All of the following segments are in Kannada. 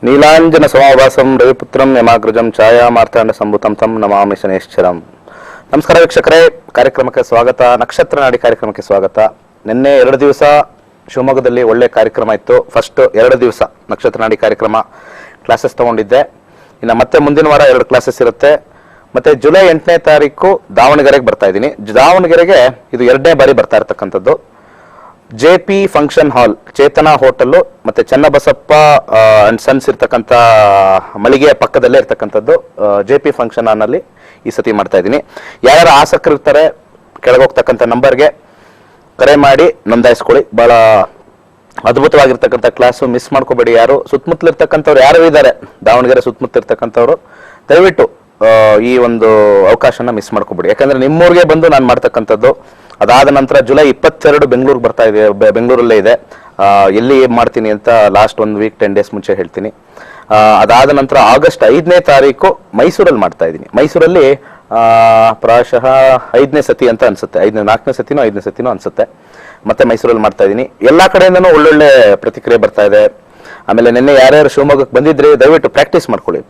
ನೀಲಾಂಜನ ಸಮಾಭಾಸಂ ರವಿಪುತ್ರಂ ಯಮಾಗ್ರಜಂ ಛಾಯಾ ಮಾರ್ತಾಂಡ ಸಂಭೂತಂ ತಂ ನಮಾಮಿ ಶನೇಶ್ವರಂ. ನಮಸ್ಕಾರ ವೀಕ್ಷಕರೇ, ಕಾರ್ಯಕ್ರಮಕ್ಕೆ ಸ್ವಾಗತ. ನಕ್ಷತ್ರ ನಾಡಿ ಕಾರ್ಯಕ್ರಮಕ್ಕೆ ಸ್ವಾಗತ. ನಿನ್ನೆ 2 ದಿವಸ ಶಿವಮೊಗ್ಗದಲ್ಲಿ ಒಳ್ಳೆ ಕಾರ್ಯಕ್ರಮ ಇತ್ತು. ಫಸ್ಟ್ 2 ದಿವಸ ನಕ್ಷತ್ರ ನಾಡಿ ಕಾರ್ಯಕ್ರಮ ಕ್ಲಾಸಸ್ ತಗೊಂಡಿದ್ದೆ. ಇನ್ನು ಮತ್ತೆ ಮುಂದಿನ ವಾರ 2 ಕ್ಲಾಸಸ್ ಇರುತ್ತೆ. ಮತ್ತೆ ಜುಲೈ 8ನೇ ತಾರೀಕು ದಾವಣಗೆರೆಗೆ ಬರ್ತಾ ಇದ್ದೀನಿ. ದಾವಣಗೆರೆಗೆ ಇದು 2ನೇ ಬಾರಿ ಬರ್ತಾ ಇರ್ತಕ್ಕಂಥದ್ದು. JP ಫಂಕ್ಷನ್ ಹಾಲ್, ಚೇತನ ಹೋಟೆಲ್ ಮತ್ತೆ ಚನ್ನಬಸಪ್ಪ ಅಂಡ್ ಸನ್ಸ್ ಇರ್ತಕ್ಕಂಥ ಮಳಿಗೆಯ ಪಕ್ಕದಲ್ಲೇ ಇರ್ತಕ್ಕಂಥದ್ದು JP ಫಂಕ್ಷನ್ ಹಾಲ್ ನಲ್ಲಿ ಈ ಸತಿ ಮಾಡ್ತಾ ಇದ್ದೀನಿ. ಯಾರ್ಯಾರು ಆಸಕ್ತರು ಇರ್ತಾರೆ ಕೆಳಗೋಗ್ತಕ್ಕಂಥ ನಂಬರ್ಗೆ ಕರೆ ಮಾಡಿ ನೋಂದಾಯಿಸ್ಕೊಳ್ಳಿ. ಬಹಳ ಅದ್ಭುತವಾಗಿರ್ತಕ್ಕಂಥ ಕ್ಲಾಸು, ಮಿಸ್ ಮಾಡ್ಕೋಬೇಡಿ. ಯಾರು ಸುತ್ತಮುತ್ತಲಿರ್ತಕ್ಕಂಥವ್ರು ಯಾರು ಇದ್ದಾರೆ, ದಾವಣಗೆರೆ ಸುತ್ತಮುತ್ತ ಇರ್ತಕ್ಕಂಥವ್ರು ದಯವಿಟ್ಟು ಈ ಒಂದು ಅವಕಾಶನ ಮಿಸ್ ಮಾಡ್ಕೋಬೇಡಿ. ಯಾಕಂದ್ರೆ ನಿಮ್ಮೂರಿಗೆ ಬಂದು ನಾನು ಮಾಡ್ತಕ್ಕಂಥದ್ದು. ಅದಾದ ನಂತರ ಜುಲೈ 22 ಬೆಂಗಳೂರಿಗೆ ಬರ್ತಾ ಇದೆ, ಬೆಂಗಳೂರಲ್ಲೇ ಇದೆ. ಎಲ್ಲಿ ಮಾಡ್ತೀನಿ ಅಂತ ಲಾಸ್ಟ್ 1 ವೀಕ್ 10 ಡೇಸ್ ಮುಂಚೆ ಹೇಳ್ತೀನಿ. ಅದಾದ ನಂತರ ಆಗಸ್ಟ್ 5ನೇ ತಾರೀಕು ಮೈಸೂರಲ್ಲಿ ಮಾಡ್ತಾ ಇದ್ದೀನಿ. ಮೈಸೂರಲ್ಲಿ ಪ್ರಾಯಶಃ 5ನೇ ಸತಿ ಅಂತ ಅನ್ಸುತ್ತೆ, 4ನೇ ಸತಿನೋ 5ನೇ ಸತಿನೋ ಅನ್ಸುತ್ತೆ. ಮತ್ತೆ ಮೈಸೂರಲ್ಲಿ ಮಾಡ್ತಾ ಇದ್ದೀನಿ. ಎಲ್ಲಾ ಕಡೆಯಿಂದನೂ ಒಳ್ಳೊಳ್ಳೆ ಪ್ರತಿಕ್ರಿಯೆ ಬರ್ತಾ ಇದೆ. ಆಮೇಲೆ ನಿನ್ನೆ ಯಾರ್ಯಾರು ಶಿವಮೊಗ್ಗಕ್ಕೆ ಬಂದಿದ್ರೆ ದಯವಿಟ್ಟು ಪ್ರಾಕ್ಟೀಸ್ ಮಾಡ್ಕೊಳ್ಳಿ.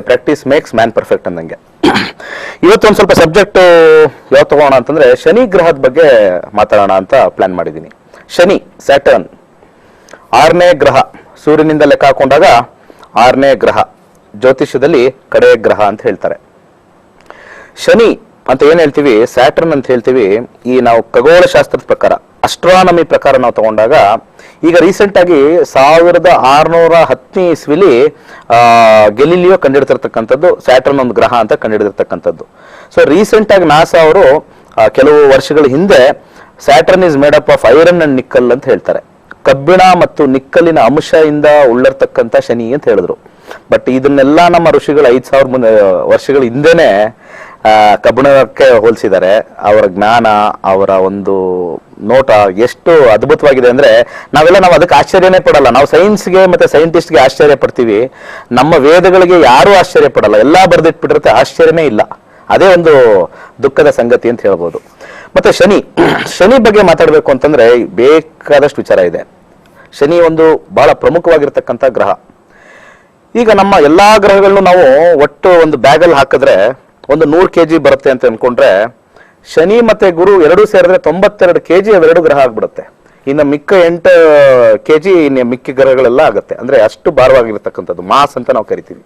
ಪ್ರಾಕ್ಟೀಸ್ ಮೇಕ್ಸ್ ಮ್ಯಾನ್ ಪರ್ಫೆಕ್ಟ್ ಅಂದಂಗೆ. ಇವತ್ತು ಒಂದು ಸ್ವಲ್ಪ ಸಬ್ಜೆಕ್ಟ್ ಯಾವ ತಗೋಣ ಅಂತಂದ್ರೆ ಶನಿ ಗ್ರಹದ ಬಗ್ಗೆ ಮಾತಾಡೋಣ ಅಂತ ಪ್ಲಾನ್ ಮಾಡಿದ್ದೀನಿ. ಶನಿ, ಸ್ಯಾಟರ್ನ್ 6ನೇ ಗ್ರಹ, ಸೂರ್ಯನಿಂದ ಲೆಕ್ಕ ಹಾಕೊಂಡಾಗ 6ನೇ ಗ್ರಹ, ಜ್ಯೋತಿಷ್ಯದಲ್ಲಿ ಕಡೆಯ ಗ್ರಹ ಅಂತ ಹೇಳ್ತಾರೆ. ಶನಿ ಅಂತ ಏನ್ ಹೇಳ್ತೀವಿ, ಸ್ಯಾಟರ್ನ್ ಅಂತ ಹೇಳ್ತೀವಿ. ಈ ನಾವು ಖಗೋಳ ಶಾಸ್ತ್ರದ ಪ್ರಕಾರ, ಅಸ್ಟ್ರಾನಮಿ ಪ್ರಕಾರ ನಾವು ತಗೊಂಡಾಗ, ಈಗ ರೀಸೆಂಟ್ ಆಗಿ 1610 ಇಸ್ವಿಲಿ ಗೆಲಿಲಿಯೋ ಕಂಡಿಡ್ತಿರ್ತಕ್ಕಂಥದ್ದು ಸ್ಯಾಟರ್ನ್ ಒಂದು ಗ್ರಹ ಅಂತ ಕಂಡಿಡಿದಿರ್ತಕ್ಕಂಥದ್ದು. ಸೊ ರೀಸೆಂಟ್ ಆಗಿ ನಾಸಾ ಅವರು ಕೆಲವು ವರ್ಷಗಳ ಹಿಂದೆ Saturn is made up of iron and nickel ಅಂತ ಹೇಳ್ತಾರೆ. ಕಬ್ಬಿಣ ಮತ್ತು ನಿಕ್ಕಲಿನ ಅಂಶದಿಂದ ಉಳ್ಳರ್ತಕ್ಕಂಥ ಶನಿ ಅಂತ ಹೇಳಿದ್ರು. ಬಟ್ ಇದನ್ನೆಲ್ಲ ನಮ್ಮ ಋಷಿಗಳು 5000 ವರ್ಷಗಳ ಹಿಂದೆನೆ ಕಬ್ಬಿಣಕ್ಕೆ ಹೋಲಿಸಿದ್ದಾರೆ. ಅವರ ಜ್ಞಾನ, ಅವರ ಒಂದು ನೋಟ ಎಷ್ಟು ಅದ್ಭುತವಾಗಿದೆ ಅಂದ್ರೆ ನಾವು ಅದಕ್ಕೆ ಆಶ್ಚರ್ಯನೇ ಪಡಲ್ಲ. ನಾವು ಸೈನ್ಸ್ಗೆ ಮತ್ತೆ ಸೈಂಟಿಸ್ಟ್ಗೆ ಆಶ್ಚರ್ಯ ಪಡ್ತೀವಿ, ನಮ್ಮ ವೇದಗಳಿಗೆ ಯಾರೂ ಆಶ್ಚರ್ಯ ಪಡಲ್ಲ. ಎಲ್ಲಾ ಬರ್ದಿಟ್ಬಿಟ್ಟಿರುತ್ತೆ, ಆಶ್ಚರ್ಯನೇ ಇಲ್ಲ. ಅದೇ ಒಂದು ದುಃಖದ ಸಂಗತಿ ಅಂತ ಹೇಳ್ಬೋದು. ಮತ್ತೆ ಶನಿ ಬಗ್ಗೆ ಮಾತಾಡ್ಬೇಕು ಅಂತಂದ್ರೆ ಬೇಕಾದಷ್ಟು ವಿಚಾರ ಇದೆ. ಶನಿ ಒಂದು ಬಹಳ ಪ್ರಮುಖವಾಗಿರ್ತಕ್ಕಂಥ ಗ್ರಹ. ಈಗ ನಮ್ಮ ಎಲ್ಲಾ ಗ್ರಹಗಳನ್ನು ನಾವು ಒಟ್ಟು ಒಂದು ಬ್ಯಾಗಲ್ಲಿ ಹಾಕಿದ್ರೆ ಒಂದು 100 kg ಬರುತ್ತೆ ಅಂತ ಅನ್ಕೊಂಡ್ರೆ, ಶನಿ ಮತ್ತೆ ಗುರು 2 ಸೇರಿದ್ರೆ 92 kg ಅವೆರಡು ಗ್ರಹ ಆಗ್ಬಿಡುತ್ತೆ. ಇನ್ನು ಮಿಕ್ಕ 8 kg ಮಿಕ್ಕಿ ಗ್ರಹಗಳೆಲ್ಲ ಆಗುತ್ತೆ. ಅಂದ್ರೆ ಅಷ್ಟು ಭಾರವಾಗಿರ್ತಕ್ಕಂಥದ್ದು, ಮಾಸ್ ಅಂತ ನಾವು ಕರಿತೀವಿ.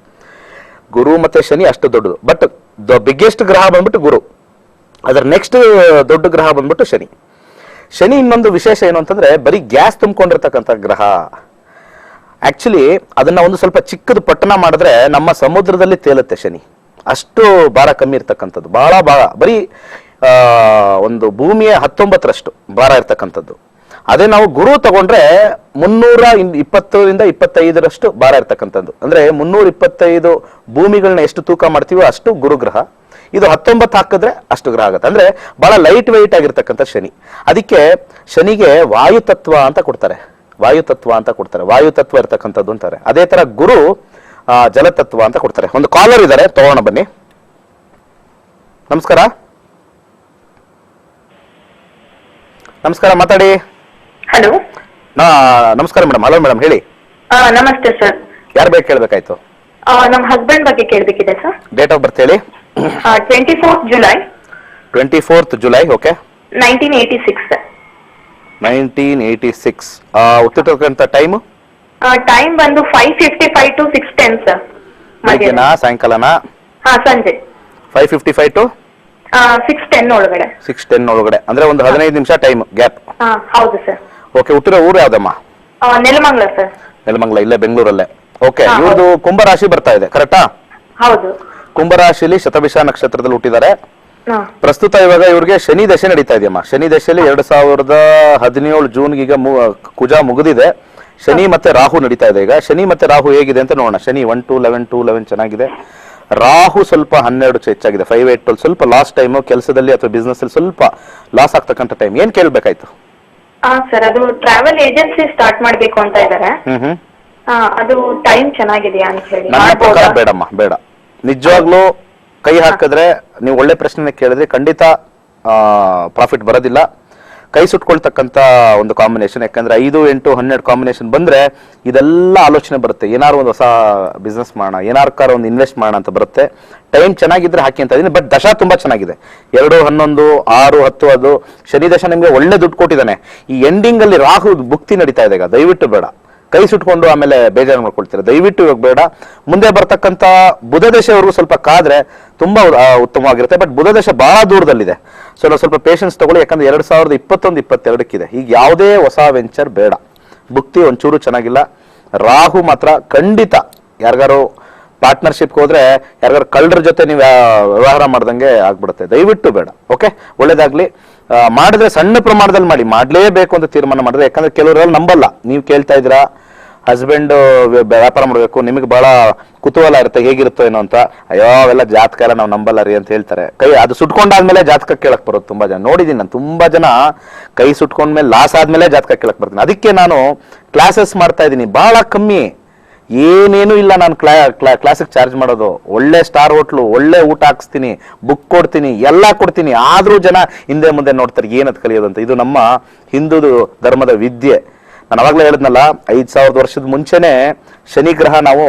ಗುರು ಮತ್ತೆ ಶನಿ ಅಷ್ಟು ದೊಡ್ಡದು. ಬಟ್ ದ ಬಿಗ್ಗೆಸ್ಟ್ ಗ್ರಹ ಬಂದ್ಬಿಟ್ಟು ಗುರು, ಅದರ ನೆಕ್ಸ್ಟ್ ದೊಡ್ಡ ಗ್ರಹ ಬಂದ್ಬಿಟ್ಟು ಶನಿ. ಶನಿ ಇನ್ನೊಂದು ವಿಶೇಷ ಏನು ಅಂತಂದ್ರೆ ಬರೀ ಗ್ಯಾಸ್ ತುಂಬಿಕೊಂಡಿರ್ತಕ್ಕಂಥ ಗ್ರಹ. ಆಕ್ಚುಲಿ ಅದನ್ನ ಒಂದು ಸ್ವಲ್ಪ ಚಿಕ್ಕದು ಪಟ್ಟಣ ಮಾಡಿದ್ರೆ ನಮ್ಮ ಸಮುದ್ರದಲ್ಲಿ ತೇಲುತ್ತೆ ಶನಿ. ಅಷ್ಟು ಭಾರ ಕಮ್ಮಿ ಇರ್ತಕ್ಕಂಥದ್ದು, ಬಹಳ ಬರೀ ಒಂದು ಭೂಮಿಯ 19ರಷ್ಟು ಭಾರ ಇರ್ತಕ್ಕಂಥದ್ದು. ಅದೇ ನಾವು ಗುರು ತಗೊಂಡ್ರೆ 320ರಿಂದ 25ರಷ್ಟು ಭಾರ ಇರ್ತಕ್ಕಂಥದ್ದು. ಅಂದ್ರೆ 325 ಭೂಮಿಗಳನ್ನ ಎಷ್ಟು ತೂಕ ಮಾಡ್ತೀವೋ ಅಷ್ಟು ಗುರುಗ್ರಹ. ಇದು 19 ಹಾಕಿದ್ರೆ ಅಷ್ಟು ಗ್ರಹ ಆಗುತ್ತೆ. ಅಂದ್ರೆ ಬಹಳ ಲೈಟ್ ವೆಯ್ಟ್ ಆಗಿರ್ತಕ್ಕಂಥ ಶನಿ. ಅದಕ್ಕೆ ಶನಿಗೆ ವಾಯುತತ್ವ ಅಂತ ಕೊಡ್ತಾರೆ, ವಾಯುತತ್ವ ಇರ್ತಕ್ಕಂಥದ್ದು ಅಂತಾರೆ. ಅದೇ ತರ ಗುರು ಜಲತತ್ವ ಅಂತ ಕೊಡ್ತಾರೆ. ಒಂದು ಕಾಲರ್ ಇದ್ದಾರೆ, ತಗೋಣ ಬನ್ನಿ. ನಮಸ್ಕಾರ, ಮಾತಾಡಿ. ಹಲೋ, ನಮಸ್ಕಾರ ಮೇಡಮ್. ಹಲೋ ಮೇಡಮ್, ಹೇಳಿ. ನಮಸ್ತೆ ಸರ್. ಯಾರು ಬೇಕು ಕೇಳ್ಬೇಕಾಯ್ತು? ನಮ್ಮ ಹಸ್ಬೆಂಡ್ ಬಗ್ಗೆ ಕೇಳಬೇಕಿದೆ ಸರ್. ಡೇಟ್ ಆಫ್ ಬರ್ತ್ ಹೇಳಿ. 24th July. 24th July, okay. 1986. 1986. ಹುಟ್ಟಿರ್ತಕ್ಕಂಥ ಟೈಮ್ ಬಂದು 5:55 to 6:10 ಸರ್. ಬೆಳಗ್ಗೆನಾ ಸಾಯಂಕಾಲನಾ? ಸಂಜೆ 5:55 to 6:10 ಒಳಗಡೆ. 6:10 ಒಳಗಡೆ, ಅಂದ್ರೆ ಒಂದು 15 ನಿಮಿಷ ಟೈಮ್ ಗ್ಯಾಪ್. ಹೌದು ಸರ್. ಓಕೆ. ಹುಟ್ಟಿರೋ ಊರು ಯಾವ್ದಮ್ಮ? ನೆಲಮಂಗಲ ಸರ್. ನೆಲಮಂಗಲ, ಇಲ್ಲೇ ಬೆಂಗಳೂರಲ್ಲೇ. ಓಕೆ. ಇವ್ರದ್ದು ಕುಂಭರಾಶಿ ಬರ್ತಾ ಇದೆ, ಕರೆಕ್ಟಾ? ಹೌದು. ಕುಂಭರಾಶಿಲಿ ಶತಭಿಷ ನಕ್ಷತ್ರದಲ್ಲಿ ಹುಟ್ಟಿದ್ದಾರೆ. ಪ್ರಸ್ತುತ ಇವಾಗ ಇವ್ರಿಗೆ ಶನಿ ದಶೆ ನಡೀತಾ ಇದೆಯಮ್ಮ. ಶನಿ ದಶೆಯಲ್ಲಿ 2017 ಜೂನ್ ಈಗ ಕುಜ ಮುಗಿದಿದೆ. ಶನಿ ಮತ್ತೆ ರಾಹು ನಡೀತಾ ಇದೆ ಈಗ. ಶನಿ ಮತ್ತೆ ರಾಹು ಹೇಗಿದೆ ಅಂತ ನೋಡೋಣ. ಶನಿ 1-2-11 ಚೆನ್ನಾಗಿದೆ. ರಾಹು ಸ್ವಲ್ಪ 12 ಹೆಚ್ಚಾಗಿದೆ, 5-8-12. ಸ್ವಲ್ಪ ಲಾಸ್ಟ್ ಟೈಮ್ ಕೆಲಸದಲ್ಲಿ ಅಥವಾ ಬಿಸ್ನೆಸ್ ಅಲ್ಲಿ ಸ್ವಲ್ಪ ಲಾಸ್ ಆಗ್ತಕ್ಕಂಥ ಟೈಮ್. ಏನ್ ಕೇಳ್ಬೇಕಾಯ್ತು? ಸರ್, ಅದು ಟ್ರಾವೆಲ್ ಏಜೆನ್ಸಿ ಸ್ಟಾರ್ಟ್ ಮಾಡ್ಬೇಕು ಅಂತ ಇದ್ದಾರೆ. ಅದು ಟೈಮ್ ಚೆನ್ನಾಗಿದೆಯಾ ಅಂತ ಹೇಳಿ. ನನ್ನ ಪ್ರಕಾರ ಬೇಡಮ್ಮ, ಬೇಡ. ನಿಜವಾಗ್ಲೂ ಕೈ ಹಾಕಿದ್ರೆ ನೀವು ಒಳ್ಳೆ ಪ್ರಶ್ನೆ ಕೇಳಿದ್ರೆ ಖಂಡಿತ ಪ್ರಾಫಿಟ್ ಬರೋದಿಲ್ಲ. ಕೈ ಸುಟ್ಕೊಳ್ತಕ್ಕಂಥ ಒಂದು ಕಾಂಬಿನೇಷನ್. ಯಾಕಂದ್ರೆ 5, 8, 12 ಕಾಂಬಿನೇಷನ್ ಬಂದ್ರೆ ಇದೆಲ್ಲ ಆಲೋಚನೆ ಬರುತ್ತೆ, ಏನಾದ್ರು ಒಂದು ಹೊಸ ಬಿಸ್ನೆಸ್ ಮಾಡೋಣ, ಏನಾರ್ಕಾರ ಒಂದು ಇನ್ವೆಸ್ಟ್ ಮಾಡೋಣ ಅಂತ ಬರುತ್ತೆ. ಟೈಮ್ ಚೆನ್ನಾಗಿದ್ರೆ ಹಾಕಿ ಅಂತ ಇದೀನಿ. ಬಟ್ ದಶ ತುಂಬಾ ಚೆನ್ನಾಗಿದೆ. 2, 11, 6, 10 ಅದು ಶನಿ ದಶ ನಿಮ್ಗೆ ಒಳ್ಳೆ ದುಡ್ಡು ಕೊಟ್ಟಿದ್ದಾನೆ. ಈ ಎಂಡಿಂಗ್ ಅಲ್ಲಿ ರಾಹು ಭುಕ್ತಿ ನಡೀತಾ ಇದೆ ಈಗ. ದಯವಿಟ್ಟು ಬೇಡ, ಕೈ ಸುಟ್ಕೊಂಡು ಆಮೇಲೆ ಬೇಜಾರು ಮಾಡ್ಕೊಳ್ತೀರ. ದಯವಿಟ್ಟು ಇವಾಗ ಬೇಡ. ಮುಂದೆ ಬರ್ತಕ್ಕಂಥ ಬುಧ ದಶೆವರೆಗೂ ಸ್ವಲ್ಪ ಕಾದ್ರೆ ತುಂಬಾ ಉತ್ತಮವಾಗಿರುತ್ತೆ. ಬಟ್ ಬುಧ ದಶೆ ಬಹಳ ದೂರದಲ್ಲಿದೆ. ಸೊ ನಾವು ಸ್ವಲ್ಪ ಪೇಷನ್ಸ್ ತಗೊಳ್ಳಿ. ಯಾಕಂದ್ರೆ 2021, 22 ಈಗ ಯಾವುದೇ ಹೊಸ ವೆಂಚರ್ ಬೇಡ. ಭುಕ್ತಿ ಒಂಚೂರು ಚೆನ್ನಾಗಿಲ್ಲ. ರಾಹು ಮಾತ್ರ ಖಂಡಿತ ಯಾರಿಗಾರು ಪಾರ್ಟ್ನರ್ಶಿಪ್ ಹೋದ್ರೆ ಯಾರಿಗಾರು ಕಳ್ಳರ ಜೊತೆ ನೀವು ವ್ಯವಹಾರ ಮಾಡ್ದಂಗೆ ಆಗ್ಬಿಡುತ್ತೆ. ದಯವಿಟ್ಟು ಬೇಡ. ಓಕೆ, ಒಳ್ಳೇದಾಗ್ಲಿ. ಮಾಡಿದ್ರೆ ಸಣ್ಣ ಪ್ರಮಾಣದಲ್ಲಿ ಮಾಡಿ, ಮಾಡ್ಲೇಬೇಕು ಅಂತ ತೀರ್ಮಾನ ಮಾಡಿದ್ರೆ. ಯಾಕಂದ್ರೆ ಕೆಲವರೆಲ್ಲ ನಂಬಲ್ಲ. ನೀವು ಕೇಳ್ತಾ ಇದ್ದೀರಾ ಹಸ್ಬೆಂಡ್ ವ್ಯಾಪಾರ ಮಾಡ್ಬೇಕು, ನಿಮಗೆ ಬಹಳ ಕುತೂಹಲ ಇರುತ್ತೆ ಹೇಗಿರುತ್ತೋ ಏನೋ ಅಂತ. ಅಯ್ಯೋ ಅವೆಲ್ಲ ಜಾತಕ ಎಲ್ಲ ನಾವು ನಂಬಲ್ಲ ರೀ ಅಂತ ಹೇಳ್ತಾರೆ. ಕೈ ಅದು ಸುಟ್ಕೊಂಡಾದ್ಮೇಲೆ ಜಾತಕ ಕೇಳಕ್ ಬರೋದು ತುಂಬಾ ಜನ ನೋಡಿದೀನಿ ನಾನು. ತುಂಬಾ ಜನ ಕೈ ಸುಟ್ಕೊಂಡ್ಮೇಲೆ ಲಾಸ್ ಆದ್ಮೇಲೆ ಜಾತಕ ಕೇಳಕ್ ಬರ್ತೀನಿ. ಅದಕ್ಕೆ ನಾನು ಕ್ಲಾಸಸ್ ಮಾಡ್ತಾ ಇದ್ದೀನಿ ಬಹಳ ಕಮ್ಮಿ. ಏನೇನು ಇಲ್ಲ, ನಾನು ಕ್ಲಾಸಿಗೆ ಚಾರ್ಜ್ ಮಾಡೋದು. ಒಳ್ಳೆ ಸ್ಟಾರ್ ಹೋಟ್ಲು, ಒಳ್ಳೆ ಊಟ ಹಾಕ್ಸ್ತೀನಿ, ಬುಕ್ ಕೊಡ್ತೀನಿ, ಎಲ್ಲ ಕೊಡ್ತೀನಿ. ಆದ್ರೂ ಜನ ಹಿಂದೆ ಮುಂದೆ ನೋಡ್ತಾರೆ ಏನದ್ ಕಲಿಯೋದು ಅಂತ. ಇದು ನಮ್ಮ ಹಿಂದೂ ಧರ್ಮದ ವಿದ್ಯೆ. ನಾನು ಅವಾಗಲೇ ಹೇಳಿದ್ನಲ್ಲ, 5000 ವರ್ಷದ ಮುಂಚೆನೆ ಶನಿ ಗ್ರಹ ನಾವು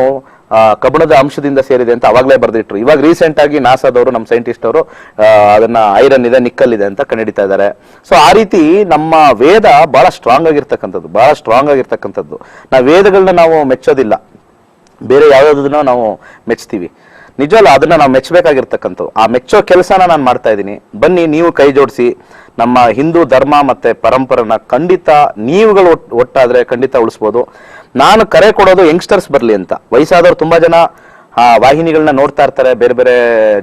ಕಬ್ಬಿಣದ ಅಂಶದಿಂದ ಸೇರಿದೆ ಅಂತ ಅವಾಗಲೇ ಬರೆದಿಟ್ರು. ಇವಾಗ ರೀಸೆಂಟ್ ಆಗಿ ನಾಸಾದವರು, ನಮ್ಮ ಸೈಂಟಿಸ್ಟ್ ಅವರು ಅದನ್ನ ಐರನ್ ಇದೆ, ನಿಕ್ಕಲ್ ಇದೆ ಅಂತ ಕಂಡುಹಿಡಿತಾ ಇದ್ದಾರೆ. ಸೊ ಆ ರೀತಿ ನಮ್ಮ ವೇದ ಬಹಳ ಸ್ಟ್ರಾಂಗ್ ಆಗಿರ್ತಕ್ಕಂಥದ್ದು, ಬಹಳ ಸ್ಟ್ರಾಂಗ್ ಆಗಿರ್ತಕ್ಕಂಥದ್ದು. ನಾವು ವೇದಗಳನ್ನ ನಾವು ಮೆಚ್ಚೋದಿಲ್ಲ, ಬೇರೆ ಯಾವ್ಯಾವುದನ್ನ ನಾವು ಮೆಚ್ತೀವಿ. ನಿಜವಲ್ಲ, ಅದನ್ನ ನಾವು ಮೆಚ್ಚಬೇಕಾಗಿರ್ತಕ್ಕಂಥವು. ಆ ಮೆಚ್ಚೋ ಕೆಲಸನ ನಾನು ಮಾಡ್ತಾ ಇದ್ದೀನಿ. ಬನ್ನಿ, ನೀವು ಕೈ ಜೋಡಿಸಿ ನಮ್ಮ ಹಿಂದೂ ಧರ್ಮ ಮತ್ತೆ ಪರಂಪರೆನ ಖಂಡಿತ ನೀವುಗಳು ಒಟ್ಟಾದ್ರೆ ಖಂಡಿತ ಉಳಿಸ್ಬೋದು. ನಾನು ಕರೆ ಕೊಡೋದು ಯಂಗ್ಸ್ಟರ್ಸ್ ಬರ್ಲಿ ಅಂತ. ವಯಸ್ಸಾದವ್ರು ತುಂಬಾ ಜನ ವಾಹಿನಿಗಳನ್ನ ನೋಡ್ತಾ ಇರ್ತಾರೆ, ಬೇರೆ ಬೇರೆ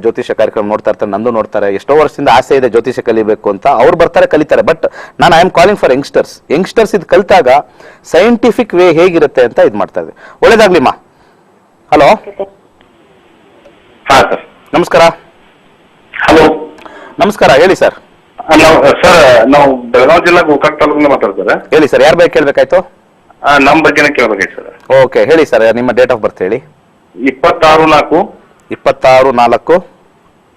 ಜ್ಯೋತಿಷ ಕಾರ್ಯಕ್ರಮ ನೋಡ್ತಾ ಇರ್ತಾರೆ, ನಂದು ನೋಡ್ತಾರೆ. ಎಷ್ಟೋ ವರ್ಷದಿಂದ ಆಸೆ ಇದೆ ಜ್ಯೋತಿಷ ಕಲಿಬೇಕು ಅಂತ. ಅವ್ರು ಬರ್ತಾರೆ, ಕಲಿತಾರೆ. ಬಟ್ ನಾನು I am calling for youngsters. Youngsters ಇದು ಕಲಿತಾಗ ಸೈಂಟಿಫಿಕ್ ವೇ ಹೇಗಿರುತ್ತೆ ಅಂತ ಇದು ಮಾಡ್ತಾ ಇದ್ವಿ. ಒಳ್ಳೇದಾಗ್ಲಿಮ್ಮ. ಹಲೋ, ನಮಸ್ಕಾರ. ಹಲೋ, ನಮಸ್ಕಾರ, ಹೇಳಿ ಸರ್. ನಾವು ಬೆಳಗಾವಿ ಜಿಲ್ಲಾ ಗೋಕಾಕ್ ತಾಲೂಕಿಂದ ಮಾತಾಡ್ತಾರೆ. ಹೇಳಿ ಸರ್, ಯಾರ ಬಗ್ಗೆ ಕೇಳ್ಬೇಕಾಯ್ತು? ನಮ್ಮ ಬಗ್ಗೆನೇ ಕೇಳ್ಬೇಕಾಯ್ತು ಸರ್. ಓಕೆ, ಹೇಳಿ ಸರ್. ನಿಮ್ಮ ಡೇಟ್ ಆಫ್ ಬರ್ತ್ ಹೇಳಿ. 26/4 26/4